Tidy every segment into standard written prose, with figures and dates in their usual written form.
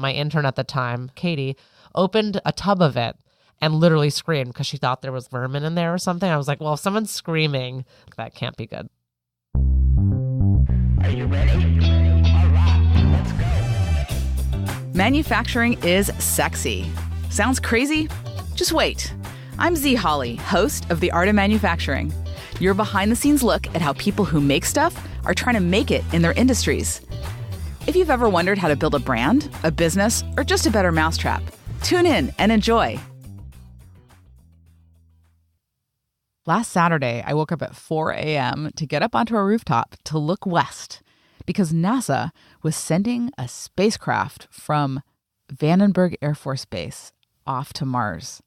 my intern at the time, Katie, opened a tub of it and literally screamed because she thought there was vermin in there or something. I was like, well, if someone's screaming, that can't be good. Are you ready? All right, let's go. Manufacturing is sexy. Sounds crazy? Just wait. I'm Z Holly, host of The Art of Manufacturing. Your behind-the-scenes look at how people who make stuff are trying to make it in their industries. If you've ever wondered how to build a brand, a business, or just a better mousetrap, tune in and enjoy. Last Saturday, I woke up at 4 a.m. to get up onto a rooftop to look west because NASA was sending a spacecraft from Vandenberg Air Force Base off to Mars.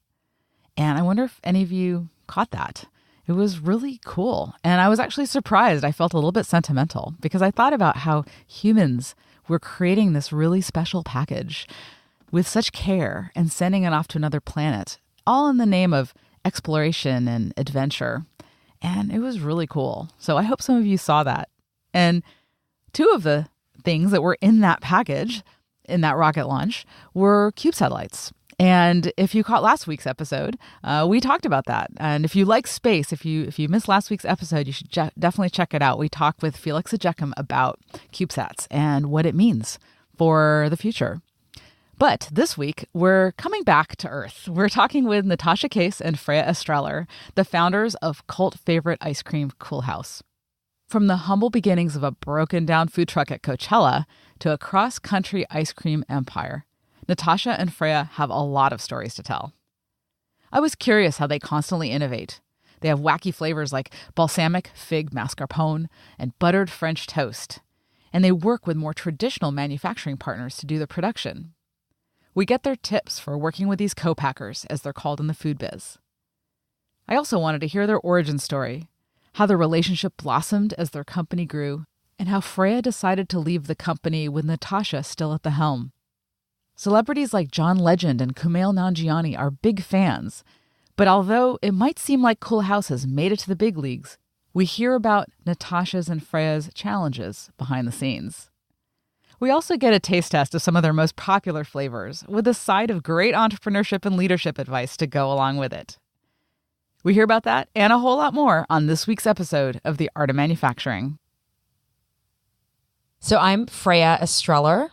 And I wonder if any of you caught that. It was really cool. And I was actually surprised. I felt a little bit sentimental because I thought about how humans were creating this really special package with such care and sending it off to another planet, all in the name of exploration and adventure. And it was really cool. So I hope some of you saw that. And two of the things that were in that package, in that rocket launch, were cube satellites. And if you caught last week's episode, we talked about that. And if you like space, if you missed last week's episode, you should definitely check it out. We talked with Felix Ajechem about CubeSats and what it means for the future. But this week, we're coming back to Earth. We're talking with Natasha Case and Freya Estreller, the founders of cult favorite ice cream Coolhaus. From the humble beginnings of a broken-down food truck at Coachella to a cross-country ice cream empire, Natasha and Freya have a lot of stories to tell. I was curious how they constantly innovate. They have wacky flavors like balsamic, fig, mascarpone, and buttered French toast. And they work with more traditional manufacturing partners to do the production. We get their tips for working with these co-packers, as they're called in the food biz. I also wanted to hear their origin story, how their relationship blossomed as their company grew, and how Freya decided to leave the company with Natasha still at the helm. Celebrities like John Legend and Kumail Nanjiani are big fans, but although it might seem like Coolhaus has made it to the big leagues, we hear about Natasha's and Freya's challenges behind the scenes. We also get a taste test of some of their most popular flavors, with a side of great entrepreneurship and leadership advice to go along with it. We hear about that and a whole lot more on this week's episode of The Art of Manufacturing. So I'm Freya Estreller.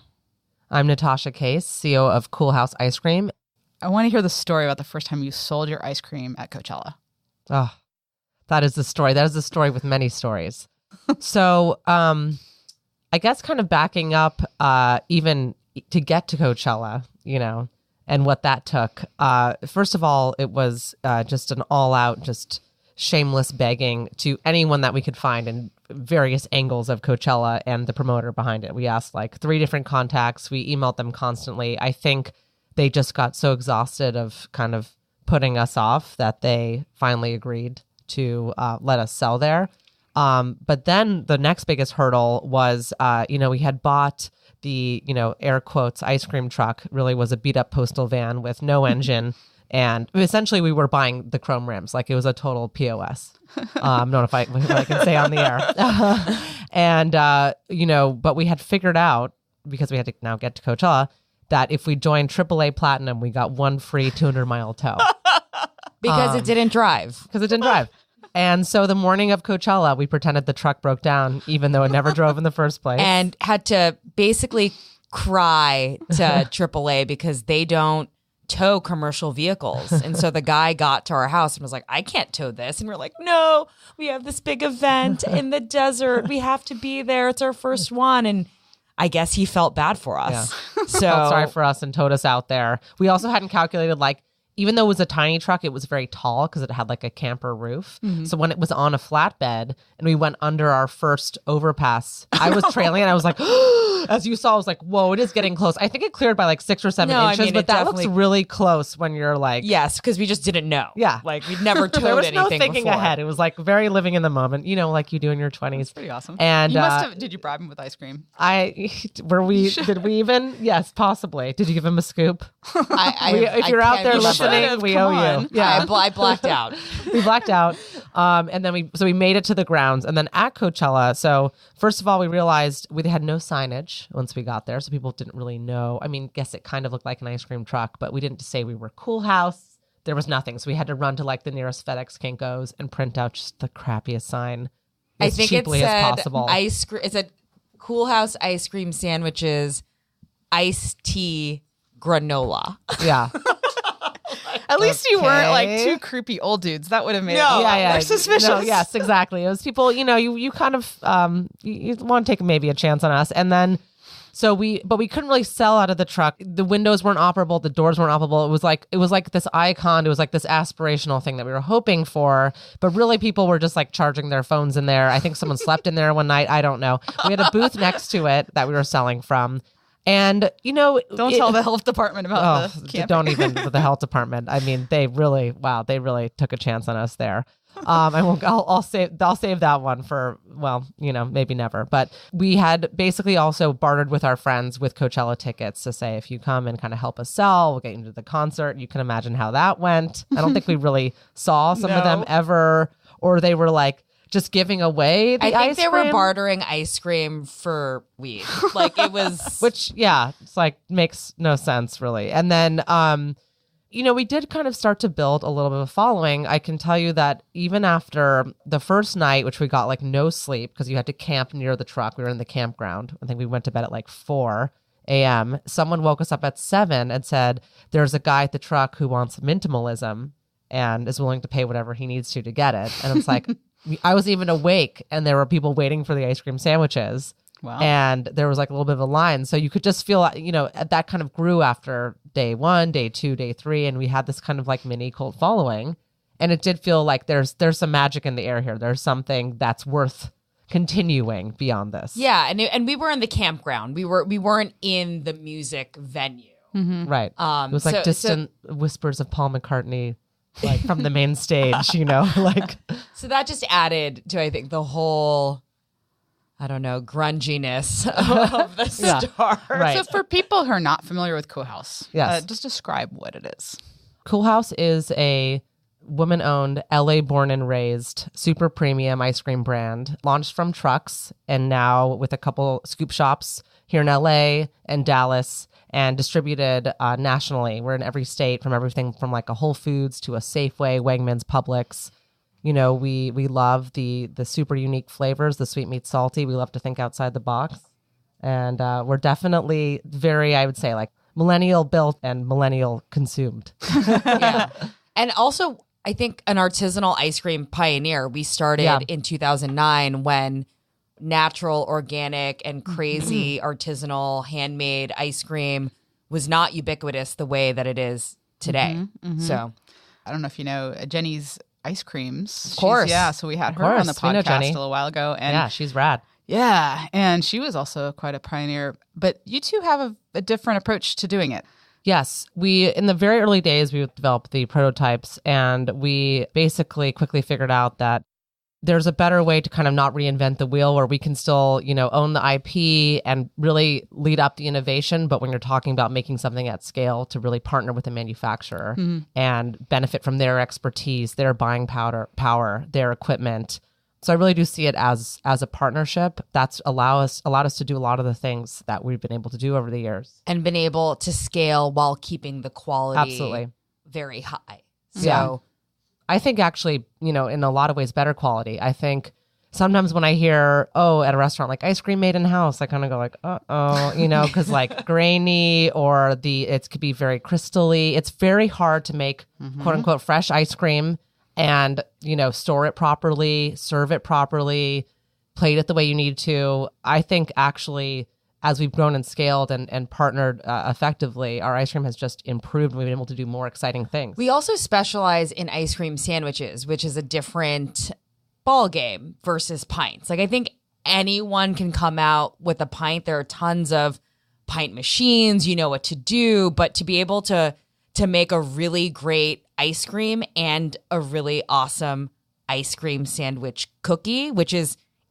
I'm Natasha Case, CEO of Coolhaus Ice Cream. I want to hear the story about the first time you sold your ice cream at Coachella. Oh, that is the story. That is the story with many stories. So I guess kind of backing up even to get to Coachella, and what that took. First of all, it was just an all-out, just shameless begging to anyone that we could find in various angles of Coachella and the promoter behind it. We asked like 3 different contacts. We emailed them constantly. I think they just got so exhausted of kind of putting us off that they finally agreed to let us sell there. But then the next biggest hurdle was, we had bought the, air quotes, ice cream truck. Really was a beat up postal van with no engine. And essentially we were buying the chrome rims. Like it was a total POS. I don't know if I can say on the air. And, but we had figured out, because we had to now get to Coachella, that if we joined AAA Platinum, we got 1 free 200-mile tow. Because it didn't drive. Because it didn't drive. And so the morning of Coachella, we pretended the truck broke down, even though it never drove in the first place. And had to basically cry to AAA because they don't tow commercial vehicles. And so the guy got to our house and was like, I can't tow this. And we're like, no, we have this big event in the desert. We have to be there. It's our first one. And I guess he felt bad for us. Yeah. So felt sorry for us and towed us out there. We also hadn't calculated, even though it was a tiny truck, it was very tall because it had a camper roof. Mm-hmm. So when it was on a flatbed and we went under our first overpass, I was trailing and I was like, as you saw, I was like, whoa, it is getting close. I think it cleared by 6 or 7 inches, but that looks really close when you're yes, because we just didn't know. Yeah. We'd never towed there was anything no thinking before. ahead. It was very living in the moment, like you do in your 20s. That's pretty awesome. And you must have, did you bribe him with ice cream? did we even? Yes, possibly. Did you give him a scoop? If you're out there listening, we owe you. Yeah, I blacked out. We blacked out. And then we made it to the grounds. And then at Coachella, so first of all, we realized we had no signage once we got there. So people didn't really know. I mean, guess it kind of looked like an ice cream truck, but we didn't say we were Coolhaus. There was nothing. So we had to run to like the nearest FedEx Kinko's and print out just the crappiest sign I as think cheaply it said as possible. ice cream. It said Coolhaus ice cream sandwiches, iced tea, granola. Yeah. At least you weren't like Okay. two creepy old dudes. That would have made No. it Yeah, more suspicious. No, yes, exactly. It was people, you kind of you want to take maybe a chance on us. And then but we couldn't really sell out of the truck. The windows weren't operable, the doors weren't operable. It was like this icon, it was like this aspirational thing that we were hoping for, but really people were just like charging their phones in there. I think someone slept in there one night, I don't know. We had a booth next to it that we were selling from. And Don't tell the health department about the camping. don't even the health department. I mean, they really took a chance on us there. I'll save that one for, maybe never. But we had basically also bartered with our friends with Coachella tickets to say, if you come and kind of help us sell, we'll get you into the concert. You can imagine how that went. I don't think we really saw some of them ever, or they were like just giving away the ice cream. I think they were bartering ice cream for weed. Like it was, which, it's like makes no sense really. And then, we did kind of start to build a little bit of a following. I can tell you that even after the first night, which we got like no sleep because you had to camp near the truck. We were in the campground. I think we went to bed at like 4 a.m. Someone woke us up at 7 and said, there's a guy at the truck who wants minimalism and is willing to pay whatever he needs to get it. And it's like, I was even awake and there were people waiting for the ice cream sandwiches. Wow. And there was like a little bit of a line. So you could just feel, that kind of grew after day 1, day 2, day 3. And we had this kind of like mini cult following. And it did feel like there's some magic in the air here. There's something that's worth continuing beyond this. yeah. And we were in the campground. We weren't in the music venue. Right. It was like so- distant whispers of Paul McCartney, like from the main stage, like. So that just added to, I think, the whole, I don't know, grunginess of the star. Right. So for people who are not familiar with Coolhaus, Yes. just describe what it is. Coolhaus is a woman-owned, LA-born and raised, super premium ice cream brand, launched from trucks and now with a couple scoop shops here in LA and Dallas, and distributed nationally. We're in every state, from everything from like a Whole Foods to a Safeway, Wegmans, Publix. We love the super unique flavors, the sweet meat salty. We love to think outside the box. And we're definitely very, I would say, like millennial built and millennial consumed. Yeah. And also, I think an artisanal ice cream pioneer. We started in 2009 when natural, organic, and crazy artisanal handmade ice cream was not ubiquitous the way that it is today. So I don't know if you know Jenny's Ice Creams. Of course. So we had her course. on the We know podcast Jenny. a little while ago. And Yeah, she's rad. yeah, and she was also quite a pioneer. But you two have a different approach to doing it. Yes, in the very early days, we developed the prototypes, and we basically quickly figured out that there's a better way to kind of not reinvent the wheel, where we can still, own the IP and really lead up the innovation. But when you're talking about making something at scale, to really partner with a manufacturer and benefit from their expertise, their buying power, their equipment. So I really do see it as a partnership that's allowed us to do a lot of the things that we've been able to do over the years. and been able to scale while keeping the quality Absolutely. very high. So Yeah. I think actually, in a lot of ways, better quality. I think sometimes when I hear, at a restaurant, like ice cream made in house, I kind of go like, because like grainy or it could be very crystally. It's very hard to make quote unquote fresh ice cream and, store it properly, serve it properly, plate it the way you need to. I think actually, as we've grown and scaled and partnered effectively, our ice cream has just improved and we've been able to do more exciting things. we also specialize in ice cream sandwiches, which is a different ball game versus pints. Like I think anyone can come out with a pint. There are tons of pint machines, you know what to do, but to be able to make a really great ice cream and a really awesome ice cream sandwich cookie,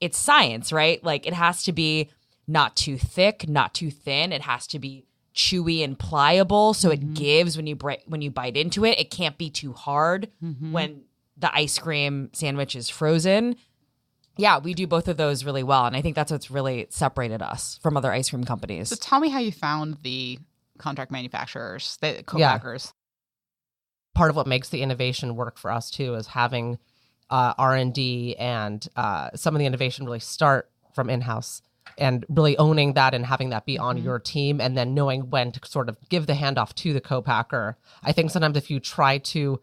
it's science, right? Like it has to be not too thick, not too thin. It has to be chewy and pliable, so it gives when you bite into it. It can't be too hard when the ice cream sandwich is frozen. Yeah, we do both of those really well, and I think that's what's really separated us from other ice cream companies. So tell me how you found the contract manufacturers, the co-packers. Part of what makes the innovation work for us too is having R&D and some of the innovation really start from in-house, and really owning that and having that be on your team, and then knowing when to sort of give the handoff to the co-packer. I think sometimes if you try to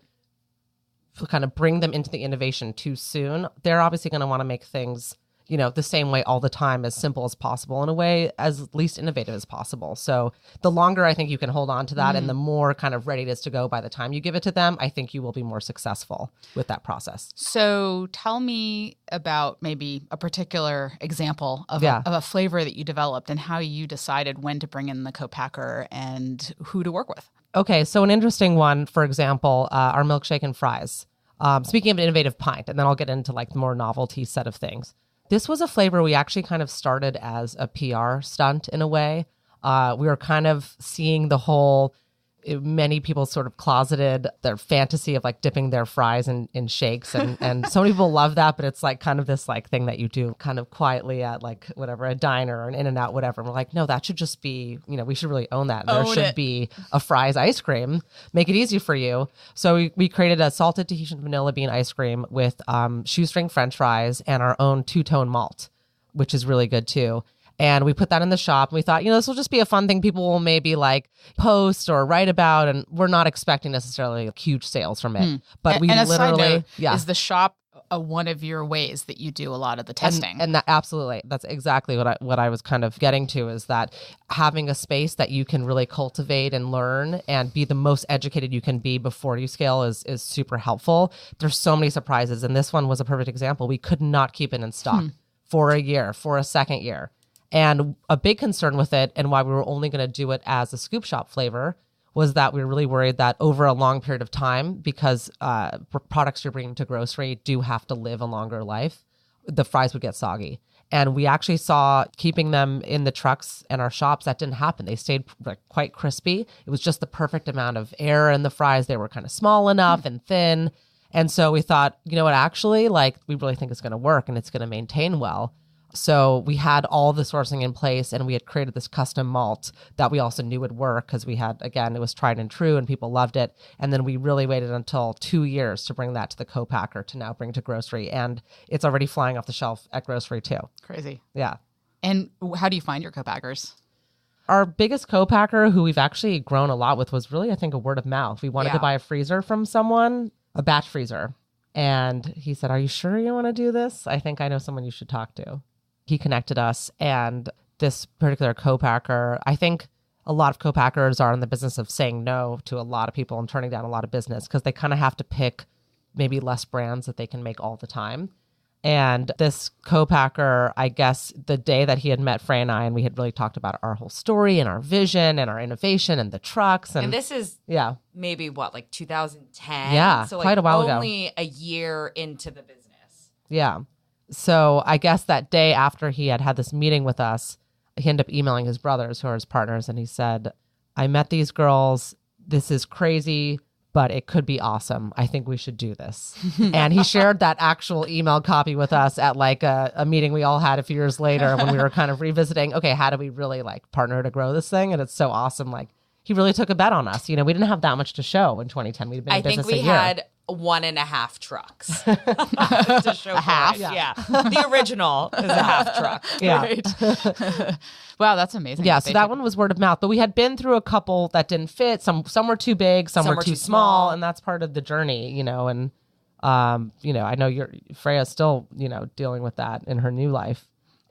kind of bring them into the innovation too soon, they're obviously going to want to make things, the same way all the time, as simple as possible, in a way as least innovative as possible. So the longer I think you can hold on to that and the more kind of ready it is to go by the time you give it to them, I think you will be more successful with that process. So tell me about maybe a particular example of a flavor that you developed and how you decided when to bring in the co-packer and who to work with. Okay, so an interesting one, for example, our milkshake and fries. Speaking of an innovative pint, and then I'll get into like the more novelty set of things. This was a flavor we actually kind of started as a PR stunt in a way. We were kind of seeing the whole, many people sort of closeted their fantasy of like dipping their fries in shakes. And so many people love that, but it's like kind of this like thing that you do kind of quietly at like whatever, a diner or an In-N-Out, whatever. And we're like, no, that should just be, we should really own that. There should be a fries ice cream. Make it easy for you. So we created a salted Tahitian vanilla bean ice cream with shoestring French fries and our own two-tone malt, which is really good too. And we put that in the shop, and we thought, this will just be a fun thing people will maybe like post or write about, and we're not expecting necessarily huge sales from it. But we and literally, is the shop one of your ways that you do a lot of the testing? And that, absolutely, that's exactly what I was kind of getting to, is that having a space that you can really cultivate and learn and be the most educated you can be before you scale is super helpful. There's so many surprises, and this one was a perfect example. We could not keep it in stock for a year, for a second year. And a big concern with it, and why we were only going to do it as a scoop shop flavor, was that we were really worried that over a long period of time, because products you're bringing to grocery do have to live a longer life, the fries would get soggy. And we actually saw, keeping them in the trucks and our shops, that didn't happen. They stayed like quite crispy. It was just the perfect amount of air in the fries. They were kind of small enough and thin. And so we thought, actually, like, we really think it's going to work and it's going to maintain well. So we had all the sourcing in place, and we had created this custom malt that we also knew would work, because we had, again, it was tried and true and people loved it. And then we really waited until 2 years to bring that to the co-packer to now bring to grocery. And it's already flying off the shelf at grocery too. Crazy. Yeah. And how do you find your co-packers? Our biggest co-packer, who we've actually grown a lot with, was really, I think, a word of mouth. We wanted to buy a freezer from someone, a batch freezer. And he said, "Are you sure you want to do this? I think I know someone you should talk to." He connected us, and this particular co-packer, I think a lot of co-packers are in the business of saying no to a lot of people and turning down a lot of business, because they kind of have to pick maybe less brands that they can make all the time. And this co-packer, I guess the day that he had met Freya and I, and we had really talked about our whole story and our vision and our innovation and the trucks. And this is maybe like 2010? Yeah, so quite a while ago. Only a year into the business. Yeah. So I guess that day after he had this meeting with us, he ended up emailing his brothers, who are his partners, and he said, "I met these girls. This is crazy, but it could be awesome. I think we should do this." And he shared that actual email copy with us at like a meeting we all had a few years later, when we were kind of revisiting, okay, how do we really like partner to grow this thing? And it's so awesome. Like, he really took a bet on us. We didn't have that much to show in 2010. We'd been in business a year. I think we had 1.5 trucks to show a half. Yeah. The original is a half truck. Yeah. Right. Wow, that's amazing. Yeah, so that one was word of mouth. But we had been through a couple that didn't fit. Some were too big, some were too small, and that's part of the journey, And I know Freya's still, dealing with that in her new life.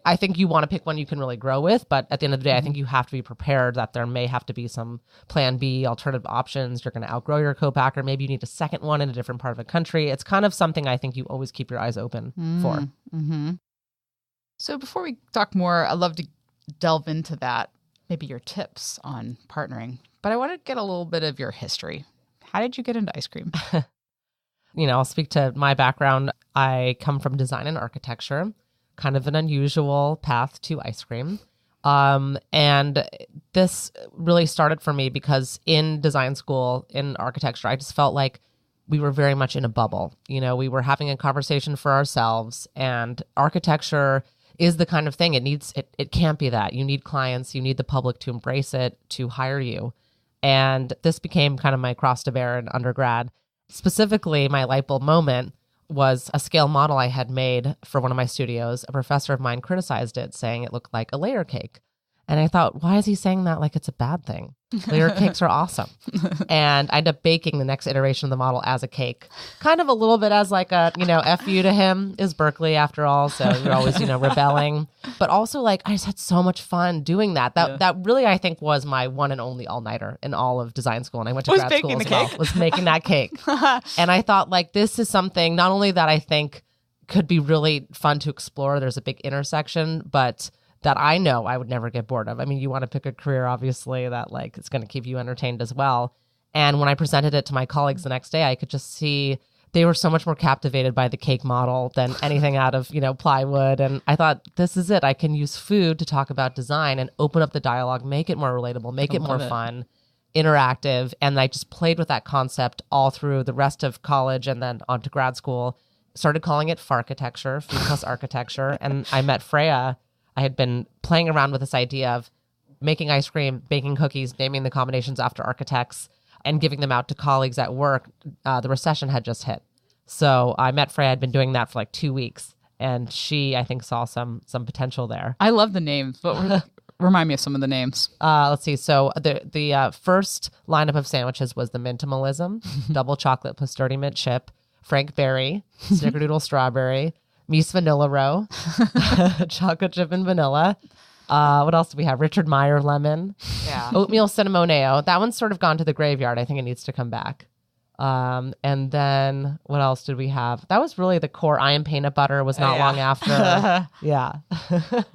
I think you want to pick one you can really grow with, but at the end of the day, I think you have to be prepared that there may have to be some plan B, alternative options. You're going to outgrow your co-packer. Maybe you need a second one in a different part of the country. It's kind of something I think you always keep your eyes open for. Mm-hmm. So before we talk more, I'd love to delve into that, maybe your tips on partnering. But I want to get a little bit of your history. How did you get into ice cream? I'll speak to my background. I come from design and architecture. Kind of an unusual path to ice cream. And this really started for me because in design school, in architecture, I just felt like we were very much in a bubble. You know, we were having a conversation for ourselves, and architecture is the kind of thing it can't be that. You need clients, you need the public to embrace it, to hire you. And this became kind of my cross to bear in undergrad. Specifically, my Lightbulb Moment was a scale model I had made for one of my studios. A professor of mine criticized it, saying it looked like a layer cake. And I thought, why is he saying that like it's a bad thing? Layer cakes are awesome. And I ended up baking the next iteration of the model as a cake. Kind of a little bit as like a, F you to him, is Berkeley after all. So you're always, rebelling. But also like I just had so much fun doing that. That really, I think, was my one and only all-nighter in all of design school. And I went to grad school as well. Was making that cake. And I thought like this is something not only that I think could be really fun to explore. There's a big intersection, but that I know I would never get bored of. I mean, you want to pick a career, obviously, that like it's going to keep you entertained as well. And when I presented it to my colleagues the next day, I could just see they were so much more captivated by the cake model than anything out of, plywood. And I thought, this is it. I can use food to talk about design and open up the dialogue, make it more relatable, make it more fun, interactive. And I just played with that concept all through the rest of college and then on to grad school. Started calling it Farchitecture, food plus architecture. And I met Freya. I had been playing around with this idea of making ice cream, baking cookies, naming the combinations after architects, and giving them out to colleagues at work. The recession had just hit. So I met Freya. I'd been doing that for like 2 weeks. And she, I think, saw some potential there. I love the names, but remind me of some of the names. Let's see. So the first lineup of sandwiches was the Mintimalism, double chocolate plus dirty mint chip, Frank Berry, Snickerdoodle strawberry, Mies Vanilla Row, chocolate chip and vanilla. What else do we have? Richard Meyer lemon. Yeah. Oatmeal cinnamoneo. That one's sort of gone to the graveyard. I think it needs to come back. And then what else did we have? That was really the core. I am peanut butter was not long after. Yeah.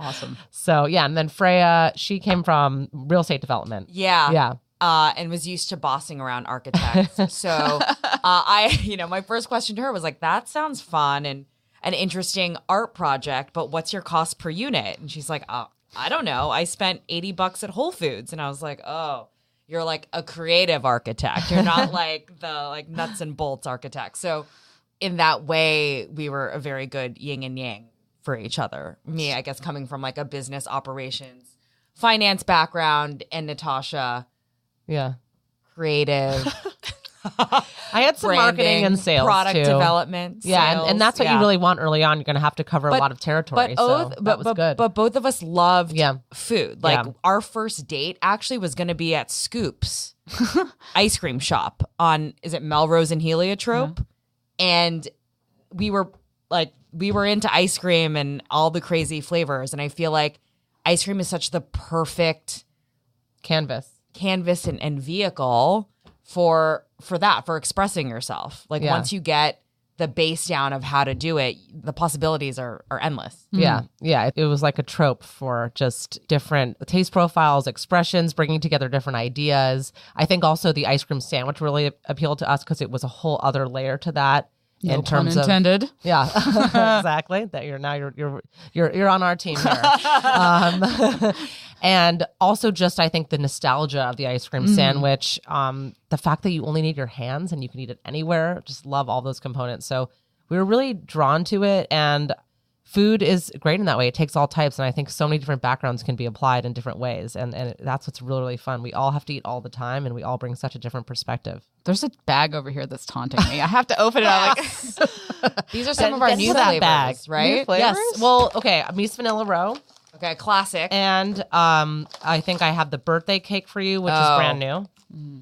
Awesome. So yeah. And then Freya, she came from real estate development. Yeah. Yeah. And was used to bossing around architects. So my first question to her was like, that sounds fun and an interesting art project, but what's your cost per unit? And she's like, oh, I don't know. I spent $80 at Whole Foods. And I was like, oh, you're like a creative architect. You're not like the nuts and bolts architect. So in that way, we were a very good yin and yang for each other. Me, I guess, coming from like a business operations, finance background, and Natasha, Yeah. creative. I had some marketing and sales product too. development. Yeah, sales, and that's what you really want early on. You're going to have to cover a lot of territory. So that was good. But both of us loved Yeah. food. Like our first date actually was going to be at Scoops ice cream shop on, is it Melrose and Heliotrope? Yeah. And we were into ice cream and all the crazy flavors. And I feel like ice cream is such the perfect canvas and vehicle for expressing yourself. Like once you get the base down of how to do it, the possibilities are endless. Yeah. Yeah. It was like a trope for just different taste profiles, expressions, bringing together different ideas. I think also the ice cream sandwich really appealed to us because it was a whole other layer to that. No in terms pun intended. Of, yeah, exactly. That you're on our team here. And also just, I think, the nostalgia of the ice cream sandwich, the fact that you only need your hands and you can eat it anywhere, just love all those components. So we were really drawn to it, and food is great in that way. It takes all types, and I think so many different backgrounds can be applied in different ways, and that's what's really, really fun. We all have to eat all the time, and we all bring such a different perspective. There's a bag over here that's taunting me. I have to open it up. These are some of our new that flavors, bag. right? New flavors? Yes. Well, okay, Mies Vanilla Row. Okay, classic. And I think I have the birthday cake for you, which is brand new.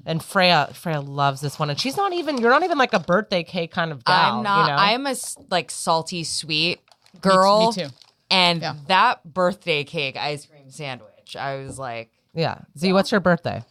And Freya loves this one. And you're not even like a birthday cake kind of gal. I'm not. You know? I'm a like salty sweet girl. Me too. And that birthday cake ice cream sandwich, I was like, yeah. Z, what's your birthday?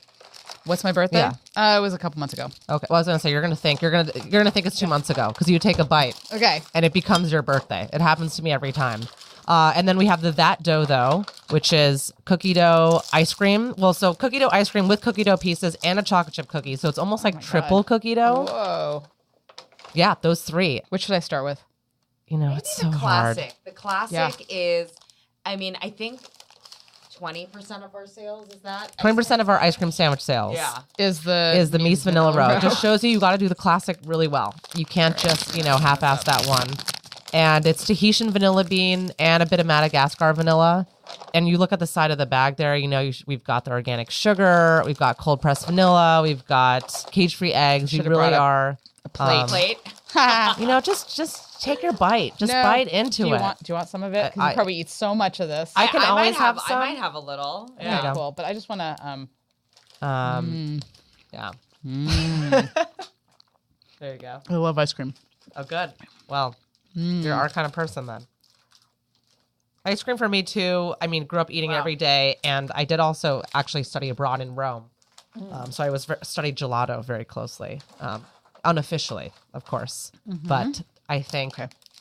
What's my birthday? Yeah. It was a couple months ago. Okay. Well, I was gonna say you're gonna think it's 2 months ago because you take a bite. Okay. And it becomes your birthday. It happens to me every time. And then we have that dough though, which is cookie dough ice cream. Well, so cookie dough ice cream with cookie dough pieces and a chocolate chip cookie. So it's almost like triple cookie dough. Whoa. Yeah, those three. Which should I start with? It's so hard. The classic is, I mean, I think 20% of our sales. Is that 20% of our ice cream sandwich sales Is the Mies Vanilla Row. It just shows you got to do the classic really well. You can't just, half-ass that one. And it's Tahitian vanilla bean and a bit of Madagascar vanilla. And you look at the side of the bag there, we've got the organic sugar, we've got cold pressed vanilla, we've got cage-free eggs. You really are a plate. Just take your bite. Just bite into it. Do you want some of it? Because you probably eat so much of this. I can always have some. I might have a little. Yeah, cool. But I just want to. Yeah. There you go. I love ice cream. Oh, good. Well, you're our kind of person then. Ice cream for me too. I mean, grew up eating it every day, and I did also actually study abroad in Rome. So I studied gelato very closely, unofficially, of course. But I think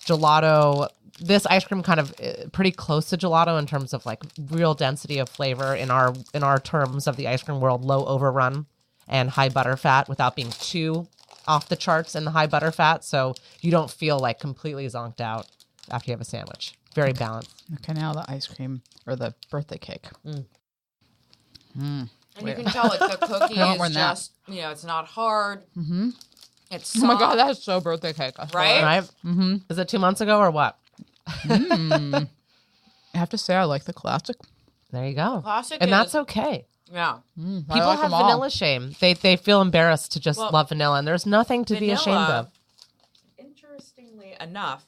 gelato, this ice cream kind of pretty close to gelato in terms of like real density of flavor in our terms of the ice cream world, low overrun and high butter fat without being too off the charts in the high butter fat. So you don't feel like completely zonked out after you have a sandwich. Very balanced. Okay, now the ice cream or the birthday cake. And you can tell the cookie is just, it's not hard. It's soft. Oh my God, that's so birthday cake. Right? Mm-hmm. Is it 2 months ago or what? I have to say, I like the classic. There you go. Classic and that's okay. Yeah. People have vanilla shame. They feel embarrassed to just love vanilla, and there's nothing to be ashamed of. Interestingly enough,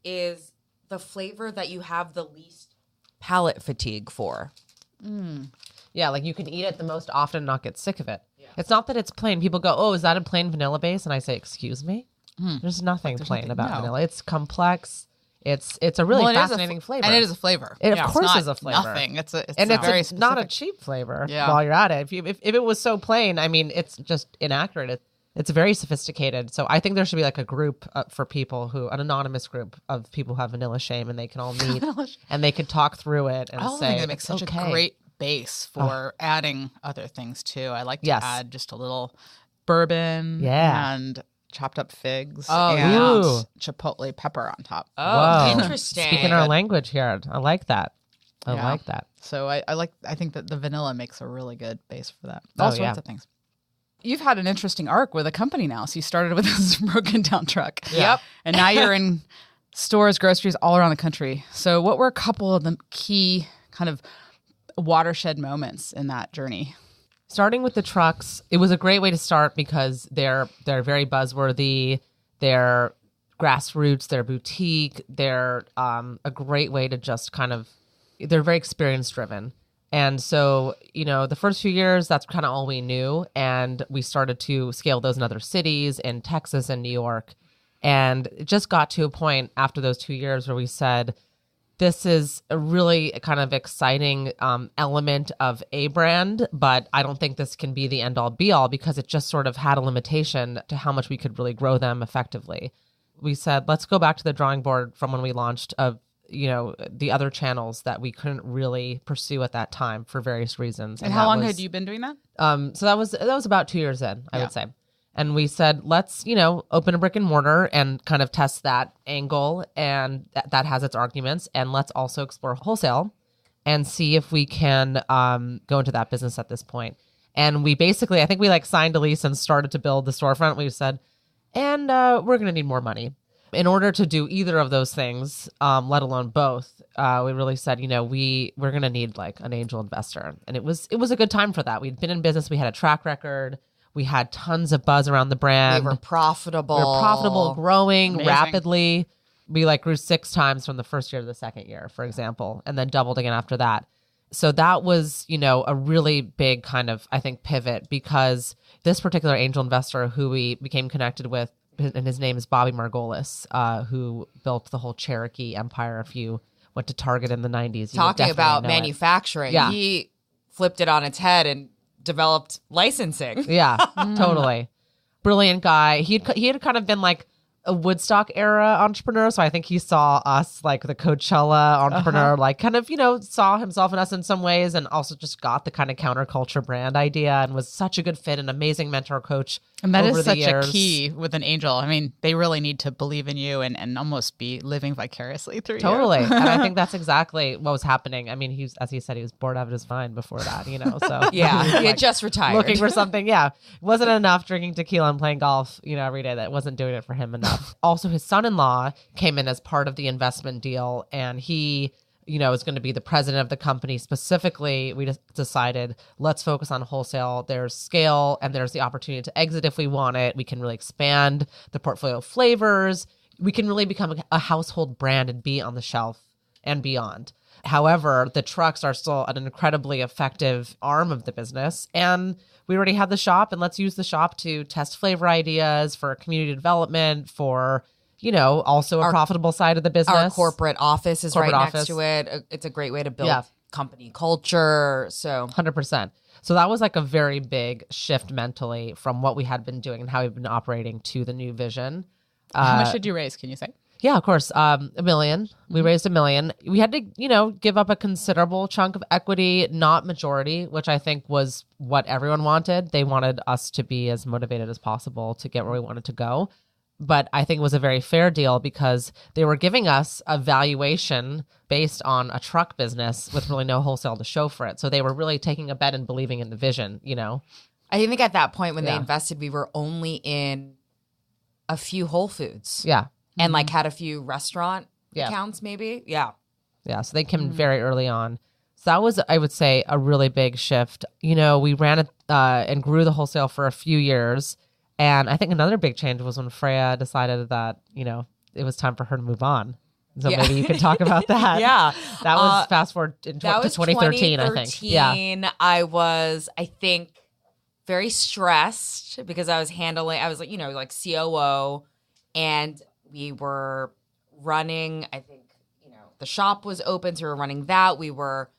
is the flavor that you have the least palate fatigue for. Yeah, like you can eat it the most often and not get sick of it. Yeah. It's not that it's plain. People go, oh, is that a plain vanilla base? And I say, excuse me? There's nothing plain about vanilla. It's complex. It's a really fascinating flavor. And it is a flavor. It of course is a flavor. Nothing. It's very not a cheap flavor while you're at it. If it was so plain, I mean, it's just inaccurate. It's very sophisticated. So I think there should be like a group for people an anonymous group of people who have vanilla shame, and they can all meet and they could talk through it and I think it makes such a great base for adding other things too. I like to add just a little bourbon and chopped up figs and chipotle pepper on top. Oh, interesting. Speaking our language here. I like that. I like that. So I think that the vanilla makes a really good base for that. All sorts of things. You've had an interesting arc with a company now. So you started with this broken down truck. Yep. And now you're in stores, groceries all around the country. So what were a couple of the key kind of watershed moments in that journey? Starting with the trucks, it was a great way to start because they're very buzzworthy. They're grassroots. They're boutique. They're a great way to just they're very experience driven. And so, the first few years, that's kind of all we knew. And we started to scale those in other cities in Texas and New York. And it just got to a point after those 2 years where we said, this is a really kind of exciting element of a brand, but I don't think this can be the end all be all because it just sort of had a limitation to how much we could really grow them effectively. We said, let's go back to the drawing board from when we launched of the other channels that we couldn't really pursue at that time for various reasons. And how long had you been doing that? So that was about 2 years in, I would say. And we said, let's, open a brick and mortar and kind of test that angle. And that has its arguments. And let's also explore wholesale and see if we can go into that business at this point. And we basically, I think we signed a lease and started to build the storefront. We said, and we're going to need more money. In order to do either of those things, let alone both, we really said, we're going to need an angel investor. And it was a good time for that. We'd been in business. We had a track record. We had tons of buzz around the brand. We were profitable. Growing Amazing. rapidly. We grew 6 times from the first year to the second year, for example, and then doubled again after that. So that was, a really big kind of, I think, pivot because this particular angel investor who we became connected with, and his name is Bobby Margolis, who built the whole Cherokee empire. If you went to Target in the 90s, talking about manufacturing, he flipped it on its head and developed licensing. Yeah, totally. Brilliant guy. He had kind of been a Woodstock era entrepreneur. So I think he saw us like the Coachella entrepreneur, like kind of, saw himself in us in some ways, and also just got the kind of counterculture brand idea and was such a good fit, an amazing mentor coach. And that over is the such years. a key with an angel. I mean, they really need to believe in you and almost be living vicariously through Totally. you. And I think that's exactly what was happening. I mean, as he said, he was bored out of his mind before that, so. Yeah, he was, he had just retired. looking for something. Yeah. It wasn't enough drinking tequila and playing golf, every day. That wasn't doing it for him enough. Also, his son-in-law came in as part of the investment deal, and he, is going to be the president of the company. Specifically, we just decided, let's focus on wholesale. There's scale and there's the opportunity to exit if we want it. We can really expand the portfolio of flavors. We can really become a household brand and be on the shelf and beyond. However, the trucks are still an incredibly effective arm of the business. And we already had the shop, and let's use the shop to test flavor ideas for community development, for, also a profitable side of the business. Our corporate office is Corporate right office. next to it. It's a great way to build Yeah. company culture. So 100%. So that was like a very big shift mentally from what we had been doing and how we've been operating to the new vision. How much did you raise? Can you say? Yeah, of course. $1 million. We raised $1 million. We had to, give up a considerable chunk of equity, not majority, which I think was what everyone wanted. They wanted us to be as motivated as possible to get where we wanted to go. But I think it was a very fair deal because they were giving us a valuation based on a truck business with really no wholesale to show for it. So they were really taking a bet and believing in the vision, I think at that point when they Yeah. invested, we were only in a few Whole Foods Yeah. and like had a few restaurant Yeah. accounts maybe. Yeah. Yeah, so they came in very early on. So that was, I would say, a really big shift. We ran it and grew the wholesale for a few years. And I think another big change was when Freya decided that, it was time for her to move on. So Yeah. maybe you could talk about that. Yeah. That was fast forward to That was 2013, I think. Yeah. I was, I think, very stressed because I was like COO, and we were running, I think, the shop was open, so we were running that. We were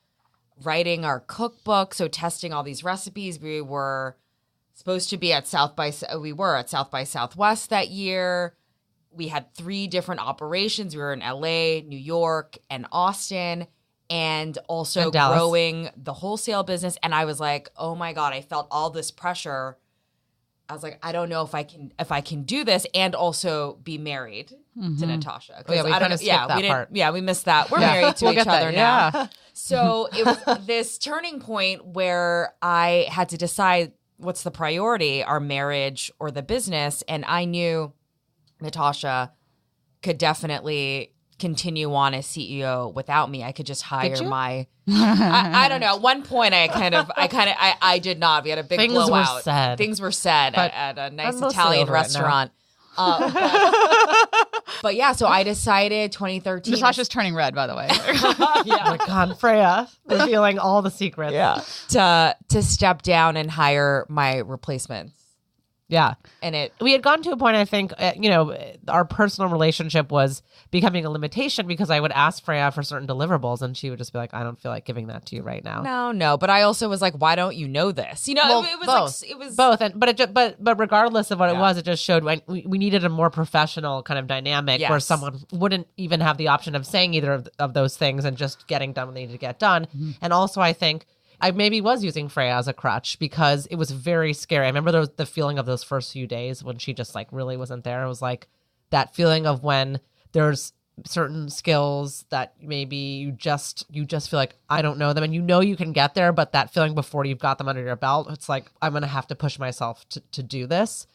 writing our cookbook, so testing all these recipes. We were supposed to be at South by Southwest that year. We had 3 different operations. We were in LA, New York, and Austin, and also And Dallas. growing the wholesale business. And I was like, oh my God, I felt all this pressure. I was like, I don't know if I can do this and also be married to Natasha. 'Cause Oh, yeah, we I don't kinda know. skipped Yeah, that we didn't. part. Yeah, we missed that. We're Yeah. married to We'll each get that, other now. yeah. So it was this turning point where I had to decide what's the priority, our marriage or the business. And I knew Natasha could definitely continue on as CEO without me. I could just hire you? my, I don't know. At one point I did not. We had a big Things were blowout. said. Things were said But at a nice I'm mostly Italian over it now. restaurant. But yeah, so I decided 2013. Natasha's turning red, by the way. Oh my God, Freya, revealing all the secrets. to step down and hire my replacements. Yeah. And We had gotten to a point, I think, our personal relationship was becoming a limitation because I would ask Freya for certain deliverables and she would just be like, I don't feel like giving that to you right now. no, but I also was like, why don't you know this? Well, it was both. like, it was Both. But regardless of what it Yeah. was, it just showed we needed a more professional kind of dynamic where Yes. someone wouldn't even have the option of saying either of those things and just getting done what they needed to get done. Mm-hmm. And also, I think I maybe was using Freya as a crutch because it was very scary. I remember there was the feeling of those first few days when she just like really wasn't there. It was like that feeling of when there's certain skills that maybe you just feel like I don't know them, and you can get there, but that feeling before you've got them under your belt, it's like I'm gonna have to push myself to do this.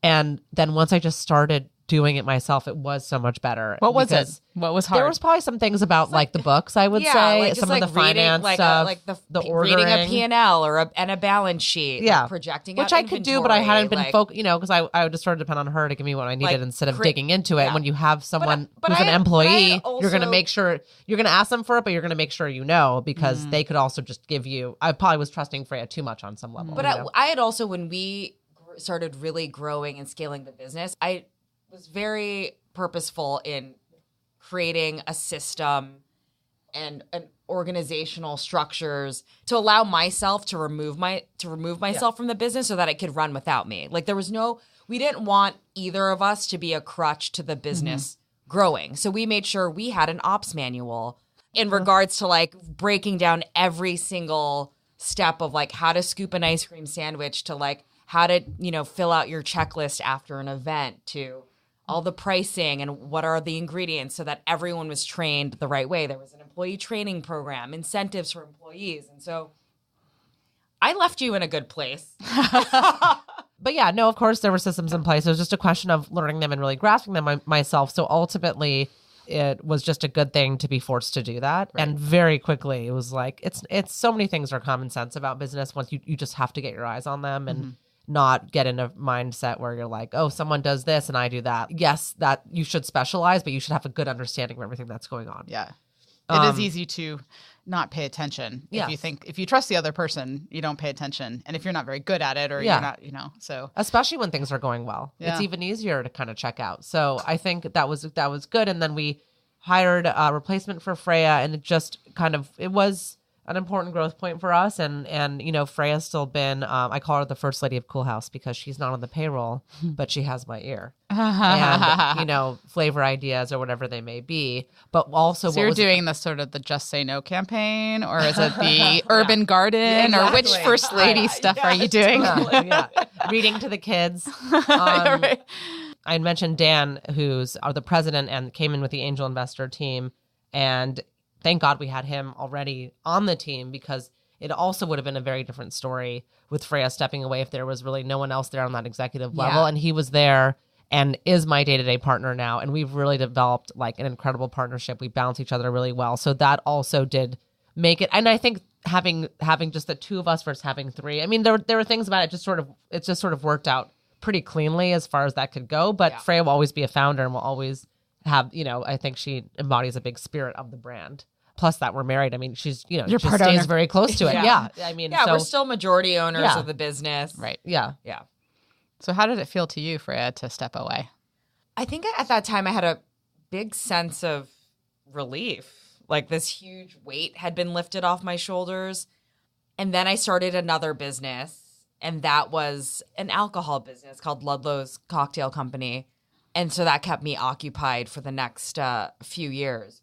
And then once I just started doing it myself, it was so much better. What was it? because What was hard? There was probably some things about like the books, I would yeah, say, like just some like of the reading, finance like stuff, like the reading a ordering. P&L and a balance sheet, Yeah. like projecting Which out I could do, but I hadn't been inventory, like, because I would just sort of depend on her to give me what I needed Like, instead of cre- digging into it. yeah. When you have someone but who's I an had- but I employee, had you're going to also- make sure you're going to ask them for it, but you're going to make sure because they could also just give you. I probably was trusting Freya too much on some level. But you know? I had also, when we started really growing and scaling the business, I was very purposeful in creating a system and organizational structures to allow myself to remove myself from the business so that it could run without me. Like we didn't want either of us to be a crutch to the business growing. So we made sure we had an ops manual in regards to like breaking down every single step of like how to scoop an ice cream sandwich to like how to, fill out your checklist after an event to all the pricing and what are the ingredients so that everyone was trained the right way. There was an employee training program, incentives for employees. And so I left you in a good place. But yeah, no, of course there were systems in place. It was just a question of learning them and really grasping them myself. So ultimately it was just a good thing to be forced to do that. Right. And very quickly it was like, it's so many things are common sense about business once you just have to get your eyes on them and not get in a mindset where you're like, oh, someone does this and I do that. Yes, that you should specialize, but you should have a good understanding of everything that's going on. Yeah. It is easy to not pay attention. Yes. If you trust the other person, you don't pay attention. And if you're not very good at it or you're not, so. Especially when things are going well. Yeah. It's even easier to kind of check out. So I think that was good. And then we hired a replacement for Freya, and it was an important growth point for us. And Freya's still been, I call her the first lady of Coolhaus because she's not on the payroll, but she has my ear. And, flavor ideas or whatever they may be. But also, so you're doing the sort of the Just Say No campain, or is it the Urban Garden, or which first lady stuff are you doing? Reading to the kids. I mentioned Dan, who's the president and came in with the angel investor team. And thank God we had him already on the team, because it also would have been a very different story with Freya stepping away if there was really no one else there on that executive level. And he was there and is my day-to-day partner now. And we've really developed like an incredible partnership. We balance each other really well. So that also did make it. And I think having just the two of us versus having three, I mean, there were things about it, it just sort of worked out pretty cleanly as far as that could go. But Freya will always be a founder and will always have, I think she embodies a big spirit of the brand. Plus that we're married. I mean, she's, she stays very close to it. Yeah. I mean, we're still majority owners of the business. Right. Yeah. Yeah. So how did it feel to you, Freya, to step away? I think at that time I had a big sense of relief. Like this huge weight had been lifted off my shoulders. And then I started another business, and that was an alcohol business called Ludlow's Cocktail Company. And so that kept me occupied for the next few years.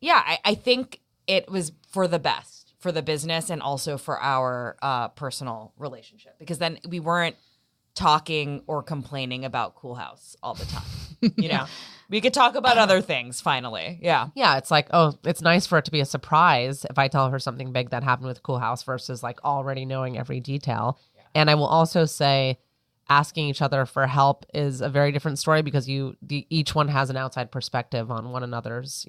Yeah, I think it was for the best for the business and also for our personal relationship, because then we weren't talking or complaining about Coolhaus all the time. We could talk about other things finally. Yeah. Yeah. It's like, oh, it's nice for it to be a surprise if I tell her something big that happened with Coolhaus versus like already knowing every detail. Yeah. And I will also say asking each other for help is a very different story, because each one has an outside perspective on one another's,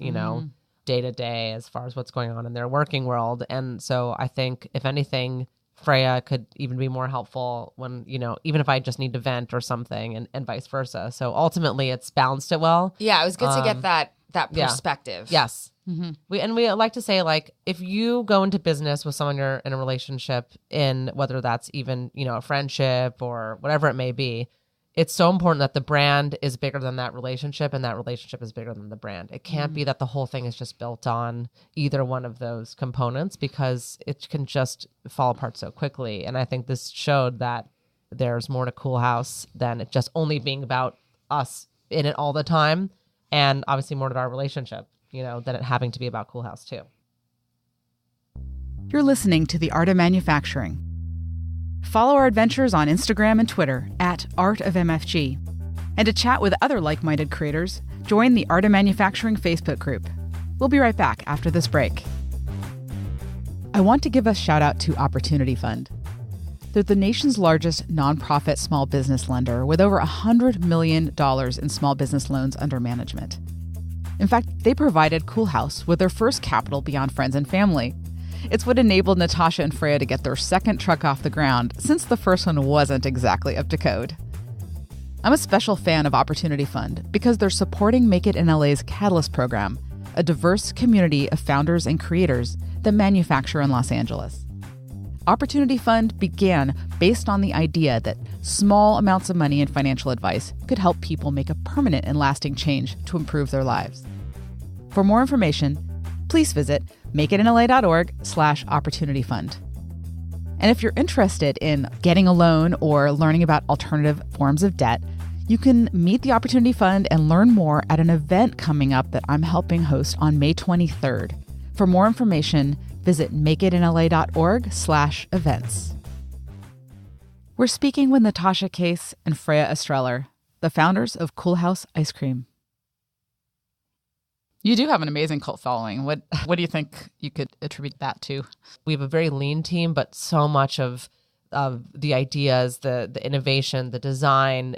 day to day as far as what's going on in their working world. And so I think if anything, Freya could even be more helpful when, even if I just need to vent or something, and vice versa. So ultimately it's balanced it well. Yeah, it was good to get that perspective. Yeah. Yes. Mm-hmm. We like to say, like, if you go into business with someone you're in a relationship in, whether that's even, a friendship or whatever it may be, it's so important that the brand is bigger than that relationship, and that relationship is bigger than the brand. It can't be that the whole thing is just built on either one of those components, because it can just fall apart so quickly. And I think this showed that there's more to Coolhaus than it just only being about us in it all the time, and obviously more to our relationship, than it having to be about Coolhaus too. You're listening to The Art of Manufacturing. Follow our adventures on Instagram and Twitter @ArtofMFG. And to chat with other like-minded creators, join the Art of Manufacturing Facebook group. We'll be right back after this break. I want to give a shout out to Opportunity Fund. They're the nation's largest nonprofit small business lender with over $100 million in small business loans under management. In fact, they provided Coolhaus with their first capital beyond friends and family. It's what enabled Natasha and Freya to get their second truck off the ground, since the first one wasn't exactly up to code. I'm a special fan of Opportunity Fund because they're supporting Make It in LA's Catalyst program, a diverse community of founders and creators that manufacture in Los Angeles. Opportunity Fund began based on the idea that small amounts of money and financial advice could help people make a permanent and lasting change to improve their lives. For more information, please visit makeitinla.org/opportunity fund. And if you're interested in getting a loan or learning about alternative forms of debt, you can meet the Opportunity Fund and learn more at an event coming up that I'm helping host on May 23rd. For more information, visit makeitinla.org/events. We're speaking with Natasha Case and Freya Estreller, the founders of Coolhaus Ice Cream. You do have an amazing cult following. What do you think you could attribute that to? We have a very lean team, but so much of the ideas, the innovation, the design,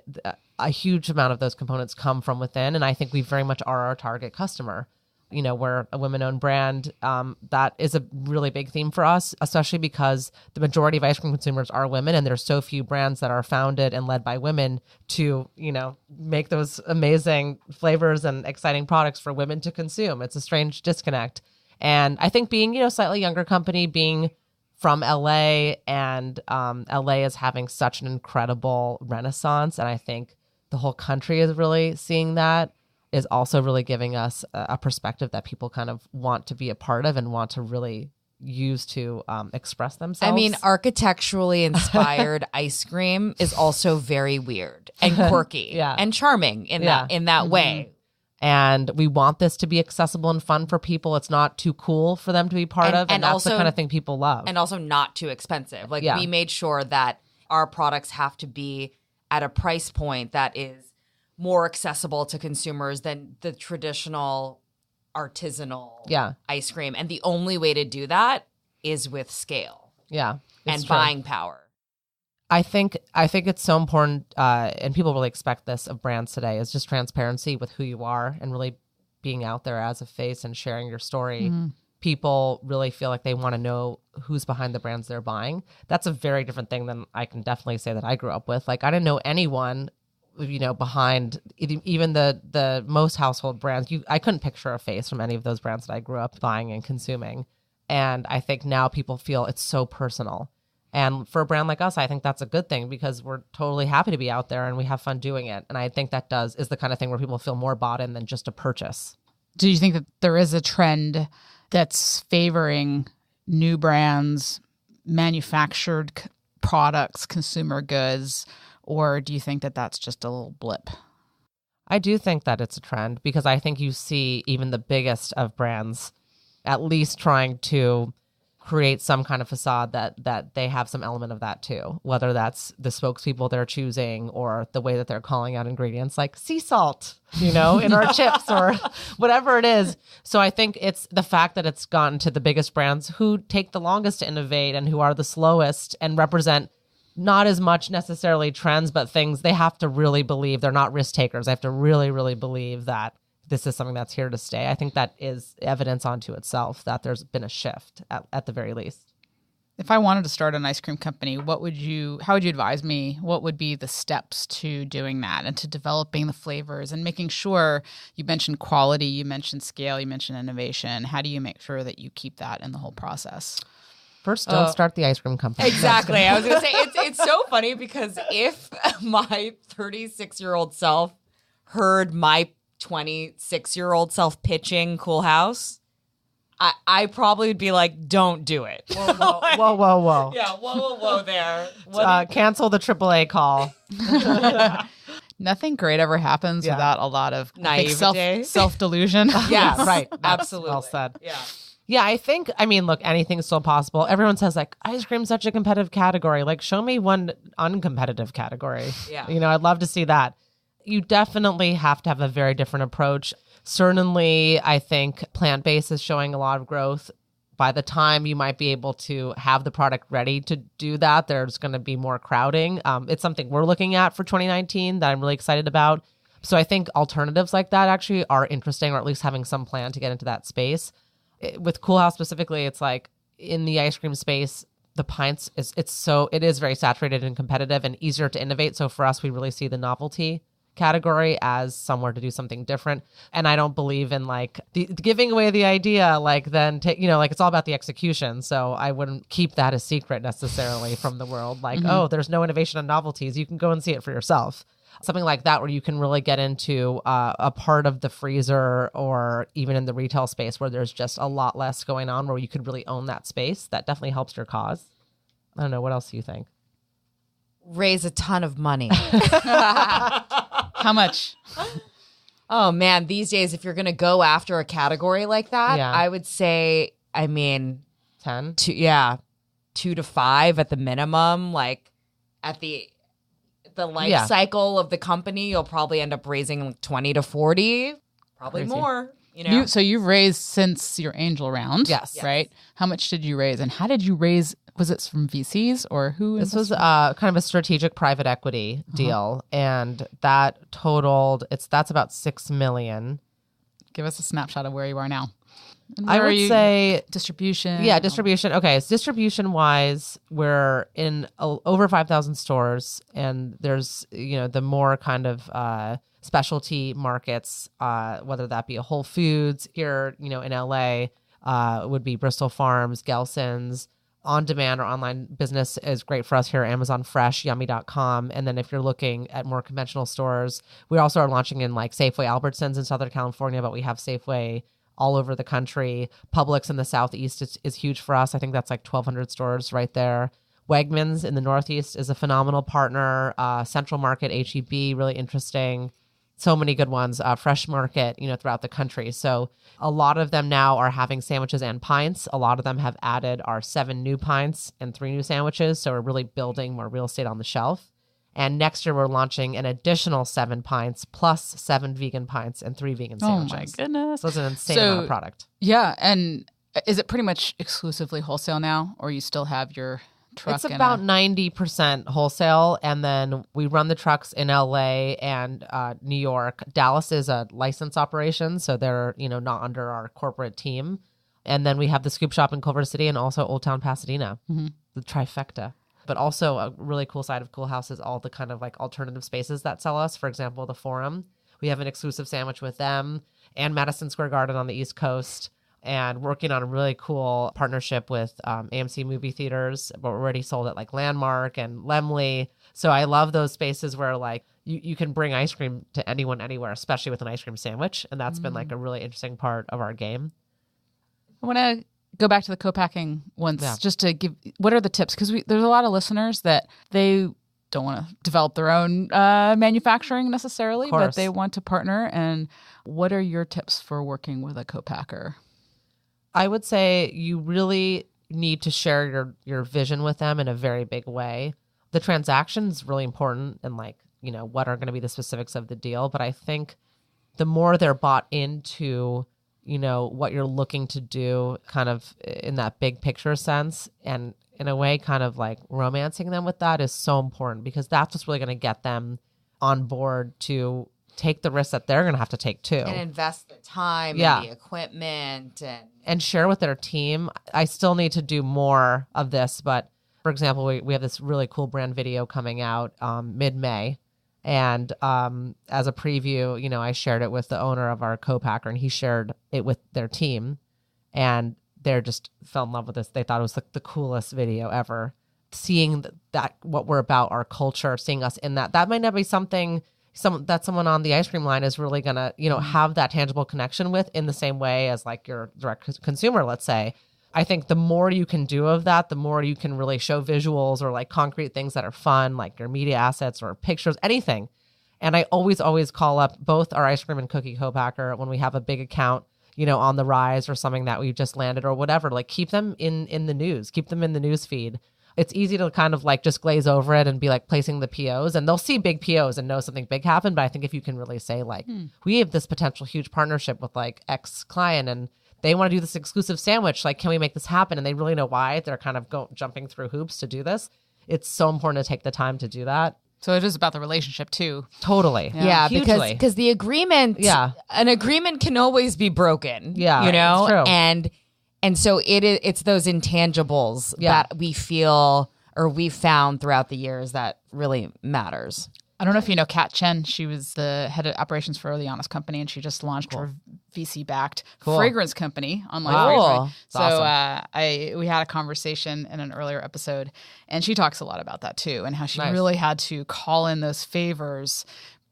a huge amount of those components come from within. And I think we very much are our target customer. You know, we're a women-owned brand. That is a really big theme for us, especially because the majority of ice cream consumers are women, and there's so few brands that are founded and led by women to, you know, make those amazing flavors and exciting products for women to consume. It's a strange disconnect. And I think being, you know, slightly younger company, being from LA, and LA is having such an incredible renaissance, and I think the whole country is really seeing that, is also really giving us a perspective that people kind of want to be a part of and want to really use to express themselves. I mean, architecturally inspired ice cream is also very weird and quirky and charming in that way. And we want this to be accessible and fun for people. It's not too cool for them to be part of. And that's also the kind of thing people love. And also not too expensive. Like we made sure that our products have to be at a price point that is more accessible to consumers than the traditional artisanal ice cream. And the only way to do that is with scale. Yeah. And buying power. I think it's so important, and people really expect this of brands today, is just transparency with who you are and really being out there as a face and sharing your story. People really feel like they want to know who's behind the brands they're buying. That's a very different thing than I can definitely say that I grew up with. Like, I didn't know anyone, you know, behind even the most household brands. I couldn't picture a face from any of those brands that I grew up buying and consuming. And I think now people feel it's so personal. And for a brand like us, I think that's a good thing, because we're totally happy to be out there and we have fun doing it. And I think that is the kind of thing where people feel more bought in than just a purchase. Do you think that there is a trend that's favoring new brands, manufactured products, consumer goods, or do you think that that's just a little blip? I do think that it's a trend, because I think you see even the biggest of brands at least trying to create some kind of facade that they have some element of that too, whether that's the spokespeople they're choosing or the way that they're calling out ingredients like sea salt, you know, in our chips or whatever it is. So I think it's the fact that it's gotten to the biggest brands who take the longest to innovate and who are the slowest and represent not as much necessarily trends, but things they have to really believe. They're not risk takers. They have to really, really believe that this is something that's here to stay. I think that is evidence unto itself that there's been a shift at the very least. If I wanted to start an ice cream company, how would you advise me? What would be the steps to doing that and to developing the flavors and making sure, you mentioned quality, you mentioned scale, you mentioned innovation. How do you make sure that you keep that in the whole process? First, don't start the ice cream company. Exactly. I was going to say, it's so funny, because if my 36-year-old self heard my 26-year-old self pitching Coolhaus, I probably would be like, don't do it. Whoa, whoa, whoa, whoa. Yeah, whoa there. Cancel the AAA call. Nothing great ever happens without a lot of naivete, self-delusion. Yes, right. Absolutely. Well said. Yeah. Yeah, I think, look, anything's still possible. Everyone says, like, ice cream's such a competitive category. Like, show me one uncompetitive category. Yeah. You know, I'd love to see that. You definitely have to have a very different approach. Certainly, I think plant-based is showing a lot of growth. By the time you might be able to have the product ready to do that, there's going to be more crowding. It's something we're looking at for 2019 that I'm really excited about. So I think alternatives like that actually are interesting, or at least having some plan to get into that space. With Coolhaus specifically, it's like in the ice cream space, the pints it is very saturated and competitive and easier to innovate. So for us, we really see the novelty category as somewhere to do something different. And I don't believe in like giving away the idea, like then it's all about the execution. So I wouldn't keep that a secret necessarily from the world. Like, oh, there's no innovation on novelties. You can go and see it for yourself. something like that where you can really get into a part of the freezer or even in the retail space where there's just a lot less going on, where you could really own that space. That definitely helps your cause. I don't know. What else do you think? Raise a ton of money. How much? Oh man, these days, if you're going to go after a category like that, Yeah. I would say, 10? 2 to 5 at the minimum. Like at the life cycle of the company, you'll probably end up raising like 20 to 40, probably Crazy. more. You know, So you've raised since your angel round. Yes. Right? How much did you raise? And how did you raise? Was it from VCs or who? This was invested? kind of a strategic private equity deal, and that totaled that's about $6 million. Give us a snapshot of where you are now. And I where are would you- say distribution. Yeah, distribution. Okay, so distribution wise, we're in over 5,000 stores, and there's the more kind of specialty markets, whether that be a Whole Foods here, in LA, would be Bristol Farms, Gelson's. On demand or online business is great for us here. Amazon Fresh, Yummy.com. And then if you're looking at more conventional stores, we also are launching in like Safeway, Albertsons in Southern California, but we have Safeway all over the country. Publix in the Southeast is huge for us. I think that's like 1,200 stores right there. Wegmans in the Northeast is a phenomenal partner. Central Market, H-E-B, really interesting. So many good ones. Fresh Market, throughout the country. So a lot of them now are having sandwiches and pints. A lot of them have added our 7 new pints and 3 new sandwiches. So we're really building more real estate on the shelf. And next year we're launching an additional 7 pints plus 7 vegan pints and 3 vegan Oh sandwiches. my goodness. So it's an insane amount of product. Yeah, and is it pretty much exclusively wholesale now, or you still have your truck? It's about 90% wholesale, and then we run the trucks in LA and New York. Dallas is a licensed operation, so they're not under our corporate team. And then we have the Scoop Shop in Culver City and also Old Town Pasadena, the trifecta. But also a really cool side of Coolhaus is all the kind of like alternative spaces that sell us. For example, the Forum, we have an exclusive sandwich with them, and Madison Square Garden on the East Coast. And working on a really cool partnership with AMC movie theaters, but we're already sold at like Landmark and Lemley. So I love those spaces where like you can bring ice cream to anyone, anywhere, especially with an ice cream sandwich. And that's been like a really interesting part of our game. I want to go back to the co-packing once, Yeah. just to give, what are the tips? Because there's a lot of listeners that they don't want to develop their own manufacturing necessarily, but course. they want to partner. And what are your tips for working with a co-packer? I would say you really need to share your vision with them in a very big way. The transaction is really important and like, what are going to be the specifics of the deal. But I think the more they're bought into, what you're looking to do kind of in that big picture sense, and in a way kind of like romancing them with that is so important, because that's what's really going to get them on board to take the risks that they're going to have to take too. and invest the time Yeah. and the equipment and share with their team. I still need to do more of this, but for example, we have this really cool brand video coming out mid-May. And as a preview, I shared it with the owner of our co-packer, and he shared it with their team. And they're just fell in love with this. They thought it was the coolest video ever. Seeing that what we're about, our culture, seeing us in that might not be something that someone on the ice cream line is really gonna, have that tangible connection with in the same way as like your direct consumer, let's say. I think the more you can do of that, the more you can really show visuals or like concrete things that are fun, like your media assets or pictures, anything. And I always call up both our ice cream and cookie co-packer when we have a big account, on the rise or something that we've just landed or whatever. Like keep them in the news, keep them in the news feed. It's easy to kind of like just glaze over it and be like placing the POs, and they'll see big POs and know something big happened. But I think if you can really say like, we have this potential huge partnership with like X client and they want to do this exclusive sandwich, like, can we make this happen? And they really know why. They're kind of jumping through hoops to do this. It's so important to take the time to do that. So it is about the relationship too. Totally. Yeah, Hugely. because the agreement, an agreement can always be broken. Yeah, it's true. And so it's those intangibles Yeah. that we feel or we've found throughout the years that really matters. I don't know if you know Kat Chen. She was the head of operations for the Honest Company, and she just launched her VC-backed fragrance company on Life Cool. Fragrance. So we had a conversation in an earlier episode, and she talks a lot about that too, and how she really had to call in those favors.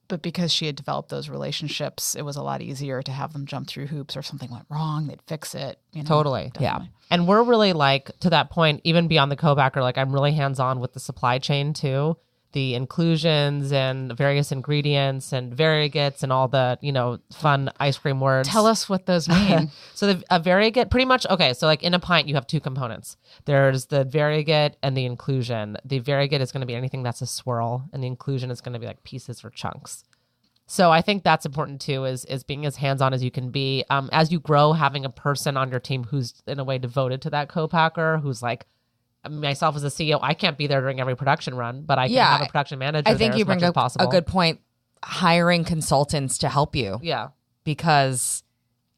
But because she had developed those relationships, it was a lot easier to have them jump through hoops, or something went wrong, they'd fix it. You know? Totally. Definitely. Yeah. And we're really like, to that point, even beyond the co-packer, like I'm really hands-on with the supply chain too. The inclusions and various ingredients and variegates and all the, fun ice cream words. Tell us what those mean. So a variegate, pretty much, okay, so like in a pint, you have two components. There's the variegate and the inclusion. The variegate is going to be anything that's a swirl, and the inclusion is going to be like pieces or chunks. So I think that's important too, is being as hands-on as you can be. As you grow, having a person on your team who's in a way devoted to that co-packer, who's like, myself as a CEO, I can't be there during every production run, but I can have a production manager I think there you as much bring as possible. a good point. Hiring consultants to help you. Yeah. Because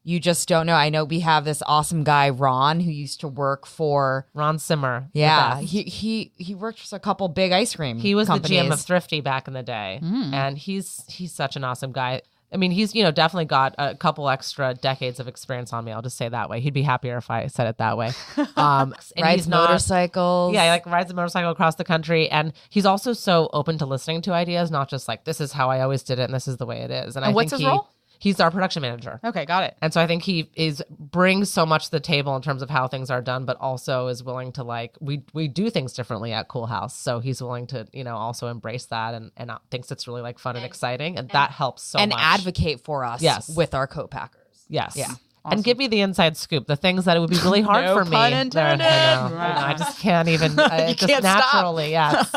you just don't know. I know we have this awesome guy, Ron, who used to work for Ron Simmer. Yeah. the best. He worked for a couple big ice cream He was companies. the GM of Thrifty back in the day. And he's such an awesome guy. I mean, he's, definitely got a couple extra decades of experience on me. I'll just say that way. He'd be happier if I said it that way. And Rides he's not, motorcycles. Yeah, he like rides a motorcycle across the country. And he's also so open to listening to ideas, not just like, this is how I always did it and this is the way it is. And I what's think his role? He's our production manager. Okay, got it. And so I think he brings so much to the table in terms of how things are done, but also is willing to like, we do things differently at Coolhaus. So he's willing to, also embrace that and thinks it's really like fun and exciting. And that helps so much. And advocate for us with our co-packers. Yes. Yeah. And give me the inside scoop, the things that it would be really hard No for me. pun intended. I know. I just can't even, just can't naturally, yes.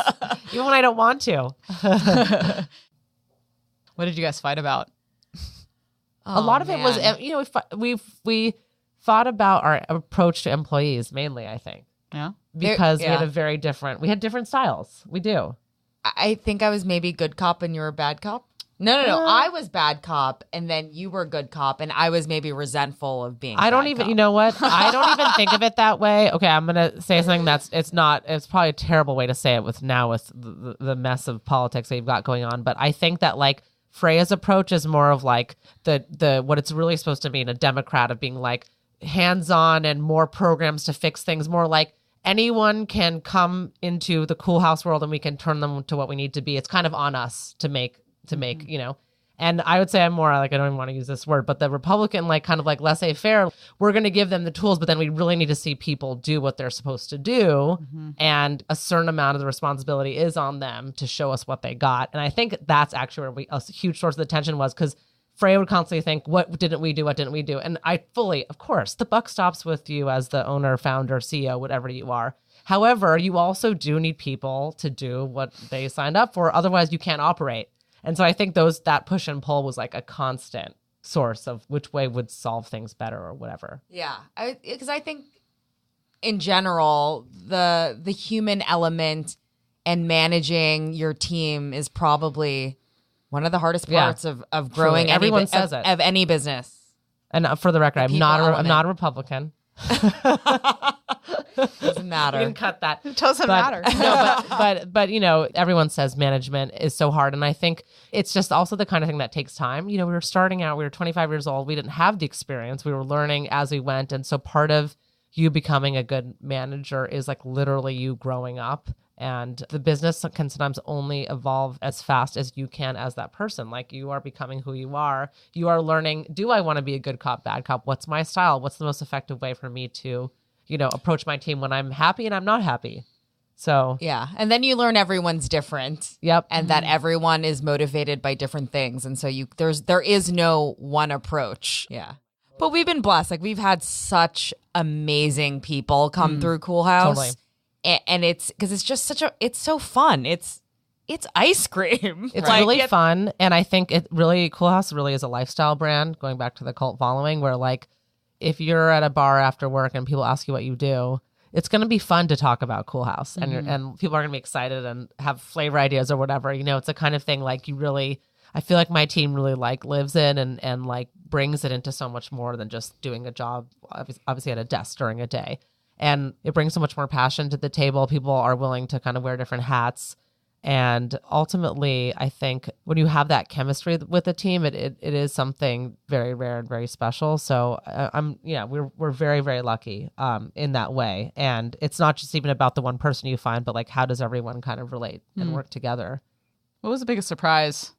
Even when I don't want to. What did you guys fight about? A lot of it was, we thought about our approach to employees mainly, I think. Yeah. Because we had different styles. We do. I think I was maybe good cop and you were bad cop. No. I was bad cop and then you were good cop and I was maybe resentful of being I don't bad even, cop. you know what? I don't even think of it that way. Okay, I'm going to say something it's probably a terrible way to say it with the mess of politics that you've got going on. But I think that like Freya's approach is more of like the what it's really supposed to mean, a Democrat of being like hands-on and more programs to fix things, more like anyone can come into the Coolhaus world and we can turn them to what we need to be. It's kind of on us to make, and I would say I'm more like, I don't even want to use this word, but the Republican, like kind of like laissez-faire, we're going to give them the tools, but then we really need to see people do what they're supposed to do. And a certain amount of the responsibility is on them to show us what they got. And I think that's actually where a huge source of the tension was, because Freya would constantly think, what didn't we do? And I fully, of course, the buck stops with you as the owner, founder, CEO, whatever you are. However, you also do need people to do what they signed up for. Otherwise, you can't operate. And so I think that push and pull was like a constant source of which way would solve things better or whatever. Yeah, because I think in general, the human element and managing your team is probably one of the hardest parts of growing. Everyone says it. Of any business. And for the record, I'm not a Republican. Doesn't matter. You can cut that. It doesn't matter. No, but everyone says management is so hard, and I think it's just also the kind of thing that takes time. We were starting out. We were 25 years old. We didn't have the experience. We were learning as we went, and so part of you becoming a good manager is like literally you growing up. And the business can sometimes only evolve as fast as you can as that person. Like you are becoming who you are. You are learning, do I want to be a good cop, bad cop? What's my style? What's the most effective way for me to, approach my team when I'm happy and I'm not happy? So yeah. And then you learn everyone's different. Yep. And that everyone is motivated by different things. And so there is no one approach. Yeah. But we've been blessed. Like we've had such amazing people come through Coolhaus. Totally. And it's because it's just it's so fun. It's ice cream. It's really fun. And I think Coolhaus really is a lifestyle brand, going back to the cult following, where like if you're at a bar after work and people ask you what you do, it's going to be fun to talk about Coolhaus and people are going to be excited and have flavor ideas or whatever. It's a kind of thing like I feel like my team really like lives in and like brings it into so much more than just doing a job, obviously at a desk during a day. And it brings so much more passion to the table. People are willing to kind of wear different hats. And ultimately, I think when you have that chemistry with a team, it is something very rare and very special. So we're very, very lucky in that way. And it's not just even about the one person you find, but like how does everyone kind of relate and work together? What was the biggest surprise?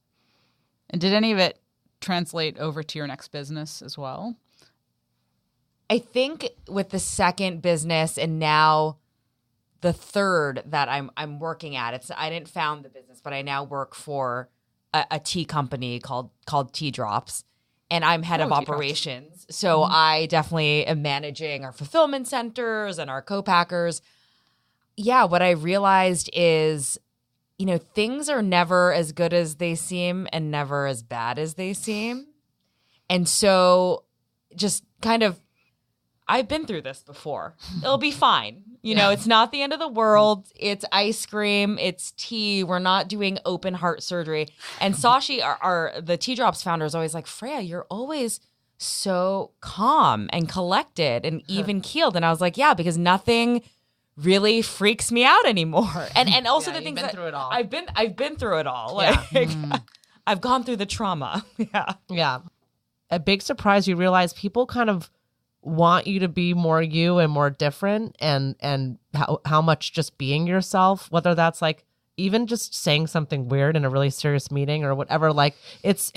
And did any of it translate over to your next business as well? I think with the second business and now the third that I'm working at, I didn't found the business, but I now work for a tea company called Tea Drops, and I'm head of operations. So I definitely am managing our fulfillment centers and our co-packers. Yeah, what I realized is, things are never as good as they seem and never as bad as they seem. And so just kind of, I've been through this before. It'll be fine. It's not the end of the world. It's ice cream. It's tea. We're not doing open heart surgery. And Sashi, the Tea Drops founder, is always like, Freya, you're always so calm and collected and even keeled. And I was like, yeah, because nothing really freaks me out anymore. And also the things that through it all. I've been through it all. Like I've gone through the trauma. Yeah. Yeah. A big surprise, you realize people kind of want you to be more you and more different, and how much just being yourself, whether that's like even just saying something weird in a really serious meeting or whatever, like it's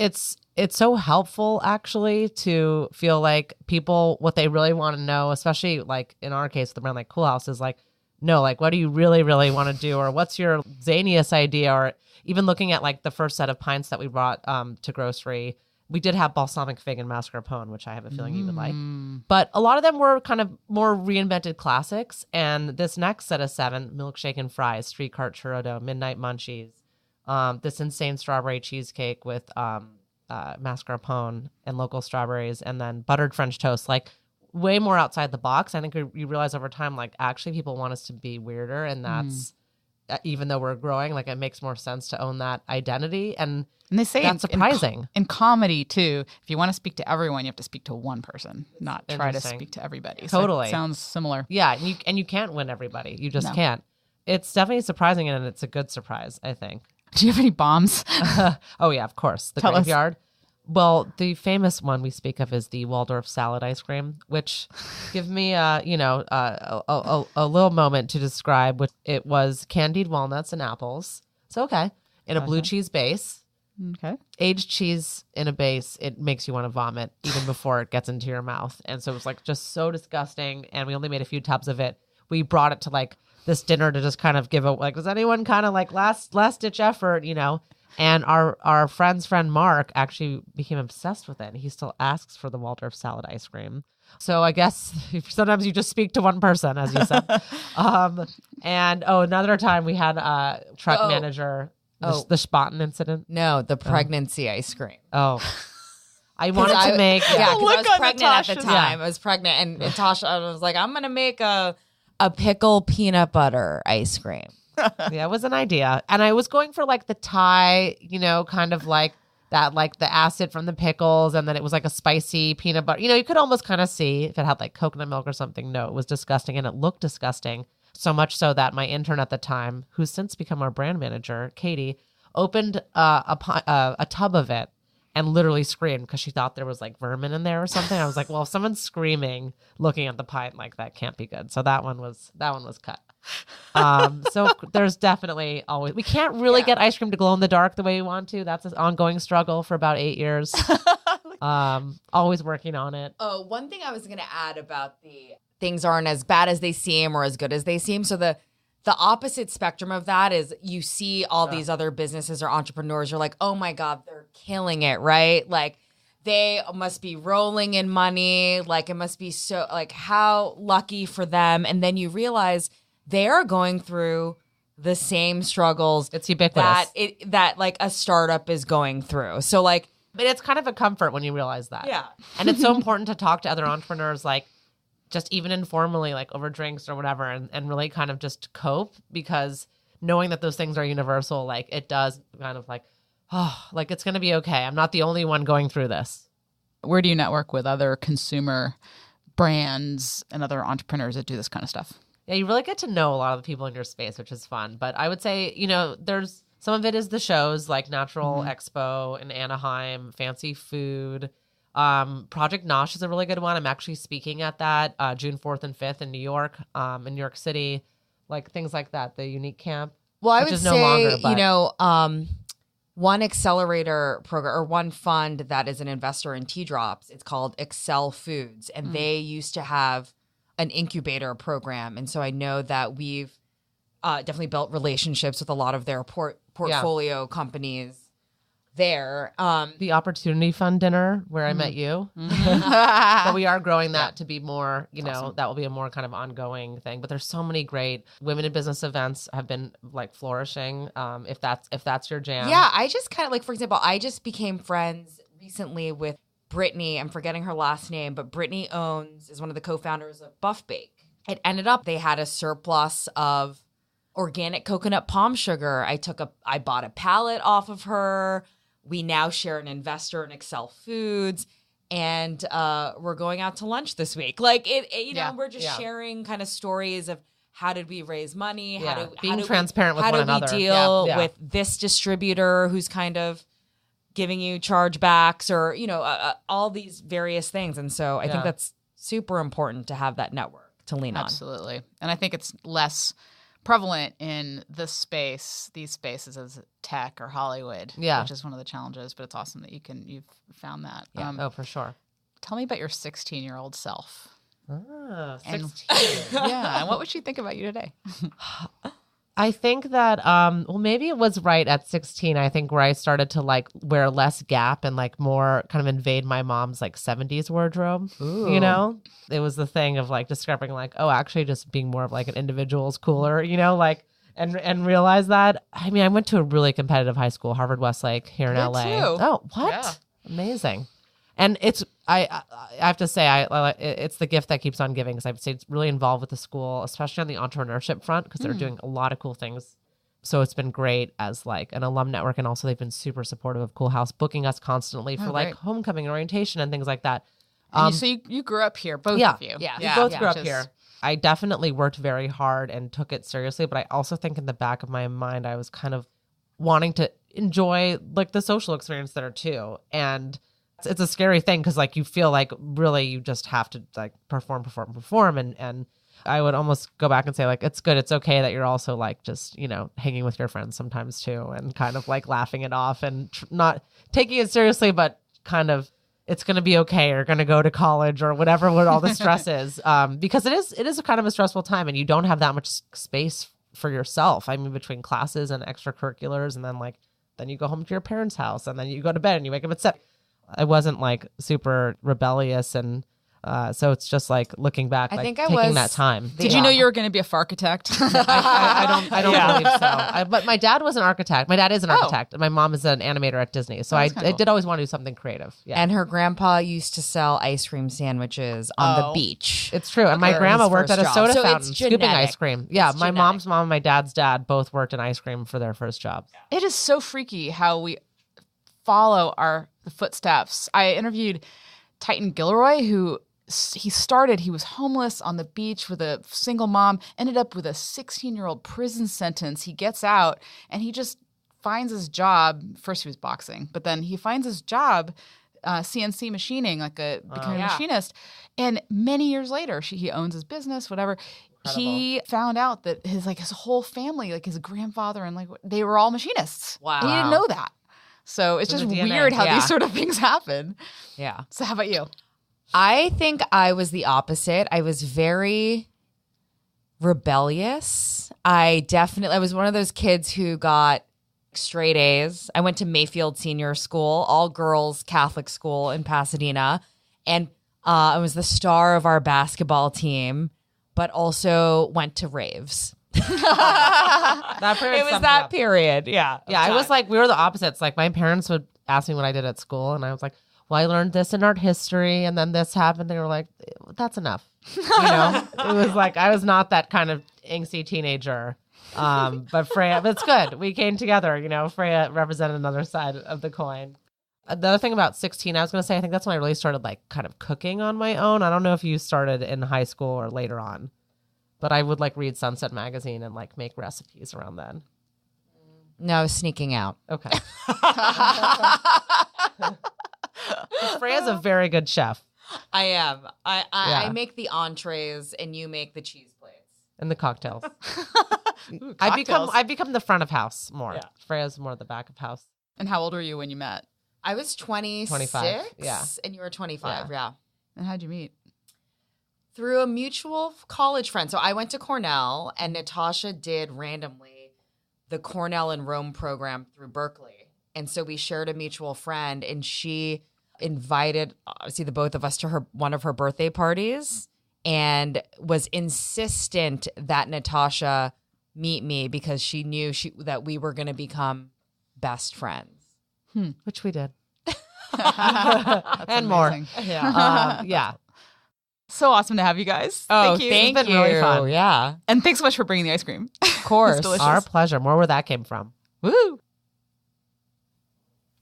so helpful actually to feel like people, what they really want to know, especially like in our case, the brand like Coolhaus, is like, no, like what do you really, really want to do, or what's your zaniest idea, or even looking at like the first set of pints that we brought to grocery. We did have balsamic fig and mascarpone, which I have a feeling you would like. But a lot of them were kind of more reinvented classics. And this next set of 7, milkshake and fries, street cart churro dough, midnight munchies, this insane strawberry cheesecake with mascarpone and local strawberries, and then buttered French toast, like way more outside the box. I think you realize over time, like actually people want us to be weirder. And that's, even though we're growing, like it makes more sense to own that identity. And they say that's surprising. In comedy, too, if you want to speak to everyone, you have to speak to one person, not try to Interesting. speak to everybody. Totally. So it sounds similar. Yeah, and you can't win everybody. You just can't. It's definitely surprising, and it's a good surprise, I think. Do you have any bombs? Oh, yeah, of course. The Tell us. graveyard. Well, the famous one we speak of is the Waldorf salad ice cream, which give me a little moment to describe. Which it was candied walnuts and apples. So okay, in a blue cheese base. Okay. Aged cheese in a base, it makes you want to vomit even before it gets into your mouth. And so it was like just so disgusting. And we only made a few tubs of it. We brought it to like this dinner to just kind of give a, like, was anyone kind of like last ditch effort, And our friend's friend Mark actually became obsessed with it. And he still asks for the Waldorf salad ice cream. So I guess sometimes you just speak to one person, as you said. Another time we had a truck manager. The Spaten incident? No, the pregnancy ice cream. Oh. I wanted to make... Yeah, because I was pregnant Natasha's. at the time. I was pregnant, and Natasha, I was like, I'm going to make a pickle peanut butter ice cream. Yeah, it was an idea. And I was going for like the Thai, kind of like that, like the acid from the pickles, and then it was like a spicy peanut butter. You could almost kind of see if it had like coconut milk or something. No, it was disgusting, and it looked disgusting. So much so that my intern at the time, who's since become our brand manager, Katie, opened a tub of it and literally screamed because she thought there was like vermin in there or something. I was like, well, if someone's screaming looking at the pint, like that can't be good. So that one was cut. So there's definitely always, we can't really get ice cream to glow in the dark the way we want to. That's an ongoing struggle for about 8 years. Always working on it. Oh, one thing I was going to add about the things aren't as bad as they seem or as good as they seem. So the opposite spectrum of that is you see all these other businesses or entrepreneurs, you're like, oh my God, they're killing it, right? Like they must be rolling in money. Like it must be so, like how lucky for them. And then you realize they are going through the same struggles. It's ubiquitous. That like a startup is going through. So like, but it's kind of a comfort when you realize that. Yeah. And it's so important to talk to other entrepreneurs, like just even informally, like over drinks or whatever, and really kind of just cope, because knowing that those things are universal, like it does kind of like, oh, like it's going to be okay. I'm not the only one going through this. Where do you network with other consumer brands and other entrepreneurs that do this kind of stuff? Yeah, you really get to know a lot of the people in your space, which is fun. But I would say, there's some of it is the shows like Natural Expo in Anaheim, fancy food. Project Nosh is a really good one. I'm actually speaking at that June 4th and 5th in New York City, like things like that. The Unique Camp. Well, I which would is say, no longer, but... one accelerator program or one fund that is an investor in tea drops, it's called Excel Foods. And they used to have an incubator program. And so I know that we've definitely built relationships with a lot of their portfolio companies there. The Opportunity Fund dinner where I met you. But we are growing that to be more, awesome. that will be a more kind of ongoing thing. But there's so many great women in business events have been like flourishing. If that's your jam. Yeah, I just kind of like, for example, I just became friends recently with Brittany. I'm forgetting her last name, but Brittany is one of the co-founders of Buff Bake. It ended up they had a surplus of organic coconut palm sugar. I bought a pallet off of her. We now share an investor in Excel Foods, and we're going out to lunch this week. Like we're just sharing kind of stories of how did we raise money, being transparent with one another. How do we deal with this distributor who's kind of giving you chargebacks or all these various things. And so I think that's super important to have that network to lean on. Absolutely. And I think it's less prevalent in these spaces as tech or Hollywood, which is one of the challenges, but it's awesome that you've found that. Yeah. For sure. Tell me about your 16-year-old self. 16. And what would she think about you today? I think that, maybe it was right at 16, I think, where I started to like wear less Gap and like more kind of invade my mom's like 70s wardrobe. Ooh. It was the thing of like discovering like, oh, actually just being more of like an individual is cooler, and realize that. I mean, I went to a really competitive high school, Harvard Westlake here in LA. Too. Oh, what? Yeah. Amazing. And I have to say, it's the gift that keeps on giving, because I've stayed really involved with the school, especially on the entrepreneurship front, because they're doing a lot of cool things. So it's been great as like an alum network. And also they've been super supportive of Coolhaus, booking us constantly for like homecoming orientation and things like that. So you grew up here, both of you. Yeah, we both grew up here. I definitely worked very hard and took it seriously, but I also think in the back of my mind, I was kind of wanting to enjoy like the social experience there too. And it's a scary thing because like you feel like really you just have to like perform. And I would almost go back and say like, it's good. It's okay that you're also like just, hanging with your friends sometimes too, and kind of like laughing it off and not taking it seriously, but kind of it's going to be okay, or going to go to college or whatever, what all the stress is. Because it is a kind of a stressful time, and you don't have that much space for yourself. I mean, between classes and extracurriculars, and then you go home to your parents' house, and then you go to bed and you wake up at 7. I wasn't like super rebellious, and so it's just like looking back, I like think I taking was that time. Did you know you were going to be a farchitect? I don't believe so. But my dad was an architect. My dad is an architect, and my mom is an animator at Disney. So I did always want to do something creative. Yeah. And her grandpa used to sell ice cream sandwiches on the beach. It's true. And my grandma worked at a soda fountain scooping ice cream. Yeah, It's my genetic. mom's mom and my dad's dad both worked in ice cream for their first jobs. It is so freaky how we follow the footsteps. I interviewed Titan Gilroy, who he was homeless on the beach with a single mom, ended up with a 16-year-old prison sentence. He gets out and he just finds his job. First he was boxing, but then he finds his job CNC machining, becoming a machinist. And many years later, he owns his business, whatever. Incredible. He found out that his whole family, like his grandfather and they were all machinists. Wow. And he didn't know that. So it's just weird how these sort of things happen. Yeah. So how about you? I think I was the opposite. I was very rebellious. I was one of those kids who got straight A's. I went to Mayfield Senior School, all girls Catholic school in Pasadena. And I was the star of our basketball team, but also went to raves. That period It was sums that up. period. Yeah. Yeah, I was like, we were the opposites. Like my parents would ask me what I did at school, and I was like, well, I learned this in art history, and then this happened. They were like, that's enough. It was like, I was not that kind of angsty teenager. But it's good. We came together, Freya represented another side of the coin. The other thing about 16, I was going to say, I think that's when I really started like kind of cooking on my own. I don't know if you started in high school or later on. but I would like read Sunset Magazine and like make recipes around then. No, sneaking out. Okay. Freya's a very good chef. I am. I Yeah. make the entrees and you make the cheese plates. And the cocktails. Ooh, I cocktails. become the front of house more. Yeah. Freya's more the back of house. And how old were you when you met? I was 26. 25, yeah. And you were 25. Yeah. And how'd you meet? Through a mutual college friend. So I went to Cornell and Natasha did randomly the Cornell and Rome program through Berkeley. And so we shared a mutual friend and she invited obviously the both of us to one of her birthday parties and was insistent that Natasha meet me because she knew that we were going to become best friends. Which we did. That's And more. amazing. Yeah. So awesome to have you guys. Oh, Thank you. thank It's been you. really fun. Yeah. And thanks so much for bringing the ice cream. Of course. It's delicious. Our pleasure. More where that came from. Woo!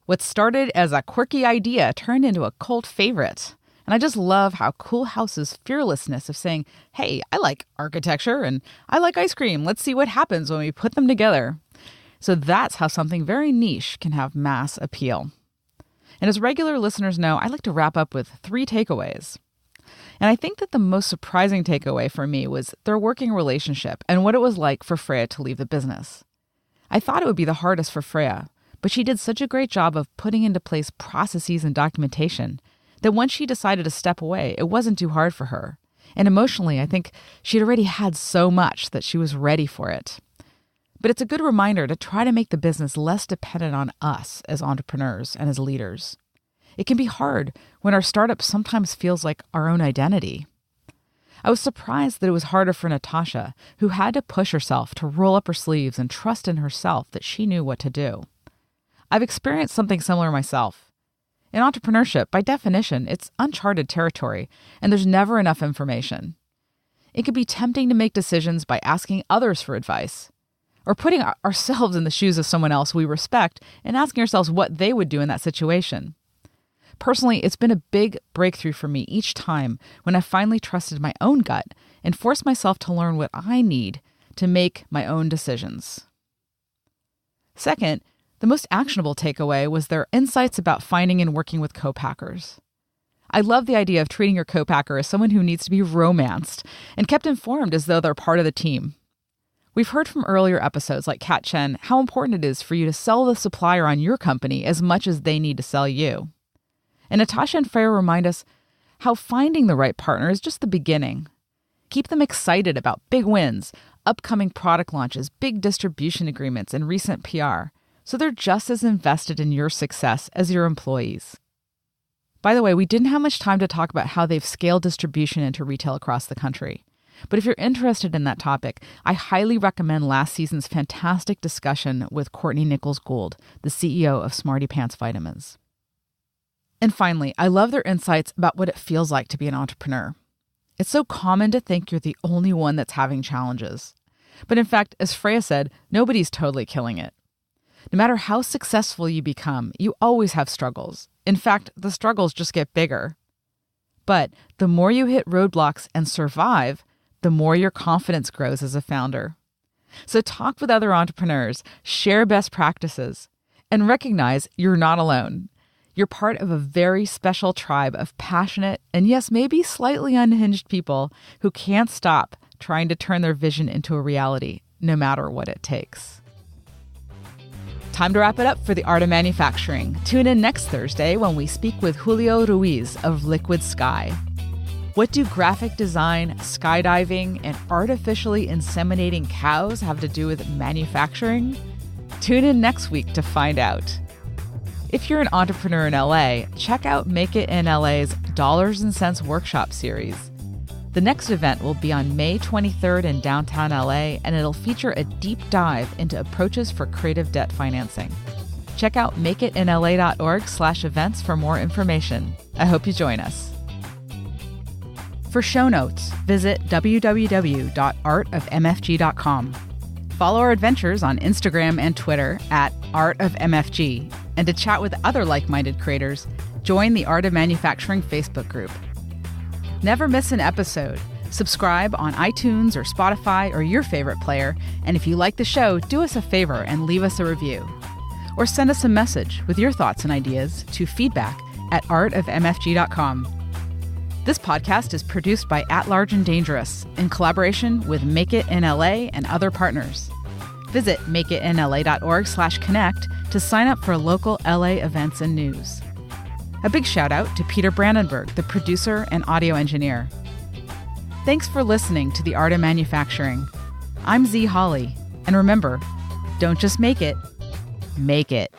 What started as a quirky idea turned into a cult favorite. And I just love how Coolhaus's fearlessness of saying, hey, I like architecture and I like ice cream. Let's see what happens when we put them together. So that's how something very niche can have mass appeal. And as regular listeners know, I like to wrap up with 3 takeaways. And I think that the most surprising takeaway for me was their working relationship and what it was like for Freya to leave the business. I thought it would be the hardest for Freya, but she did such a great job of putting into place processes and documentation that once she decided to step away, it wasn't too hard for her. And emotionally, I think she'd already had so much that she was ready for it. But it's a good reminder to try to make the business less dependent on us as entrepreneurs and as leaders. It can be hard when our startup sometimes feels like our own identity. I was surprised that it was harder for Natasha, who had to push herself to roll up her sleeves and trust in herself that she knew what to do. I've experienced something similar myself. In entrepreneurship, by definition, it's uncharted territory, and there's never enough information. It can be tempting to make decisions by asking others for advice, or putting ourselves in the shoes of someone else we respect and asking ourselves what they would do in that situation. Personally, it's been a big breakthrough for me each time when I finally trusted my own gut and forced myself to learn what I need to make my own decisions. Second, the most actionable takeaway was their insights about finding and working with co-packers. I love the idea of treating your co-packer as someone who needs to be romanced and kept informed as though they're part of the team. We've heard from earlier episodes like Kat Chen how important it is for you to sell the supplier on your company as much as they need to sell you. And Natasha and Freya remind us how finding the right partner is just the beginning. Keep them excited about big wins, upcoming product launches, big distribution agreements, and recent PR, so they're just as invested in your success as your employees. By the way, we didn't have much time to talk about how they've scaled distribution into retail across the country. But if you're interested in that topic, I highly recommend last season's fantastic discussion with Courtney Nichols-Gould, the CEO of Smarty Pants Vitamins. And finally, I love their insights about what it feels like to be an entrepreneur. It's so common to think you're the only one that's having challenges. But in fact, as Freya said, nobody's totally killing it. No matter how successful you become, you always have struggles. In fact, the struggles just get bigger. But the more you hit roadblocks and survive, the more your confidence grows as a founder. So talk with other entrepreneurs, share best practices, and recognize you're not alone. You're part of a very special tribe of passionate and yes, maybe slightly unhinged people who can't stop trying to turn their vision into a reality, no matter what it takes. Time to wrap it up for The Art of Manufacturing. Tune in next Thursday when we speak with Julio Ruiz of Liquid Sky. What do graphic design, skydiving, and artificially inseminating cows have to do with manufacturing? Tune in next week to find out. If you're an entrepreneur in LA, check out Make It in LA's Dollars and Cents Workshop series. The next event will be on May 23rd in downtown LA, and it'll feature a deep dive into approaches for creative debt financing. Check out makeitinla.org/events for more information. I hope you join us. For show notes, visit www.artofmfg.com. Follow our adventures on Instagram and Twitter at artofmfg. And to chat with other like-minded creators, join the Art of Manufacturing Facebook group. Never miss an episode. Subscribe on iTunes or Spotify or your favorite player, and if you like the show, do us a favor and leave us a review. Or send us a message with your thoughts and ideas to feedback@artofmfg.com. This podcast is produced by At Large and Dangerous in collaboration with Make It in LA and other partners. Visit makeitinla.org/connect to sign up for local LA events and news. A big shout out to Peter Brandenburg, the producer and audio engineer. Thanks for listening to The Art of Manufacturing. I'm Z Holly, and remember, don't just make it, make it.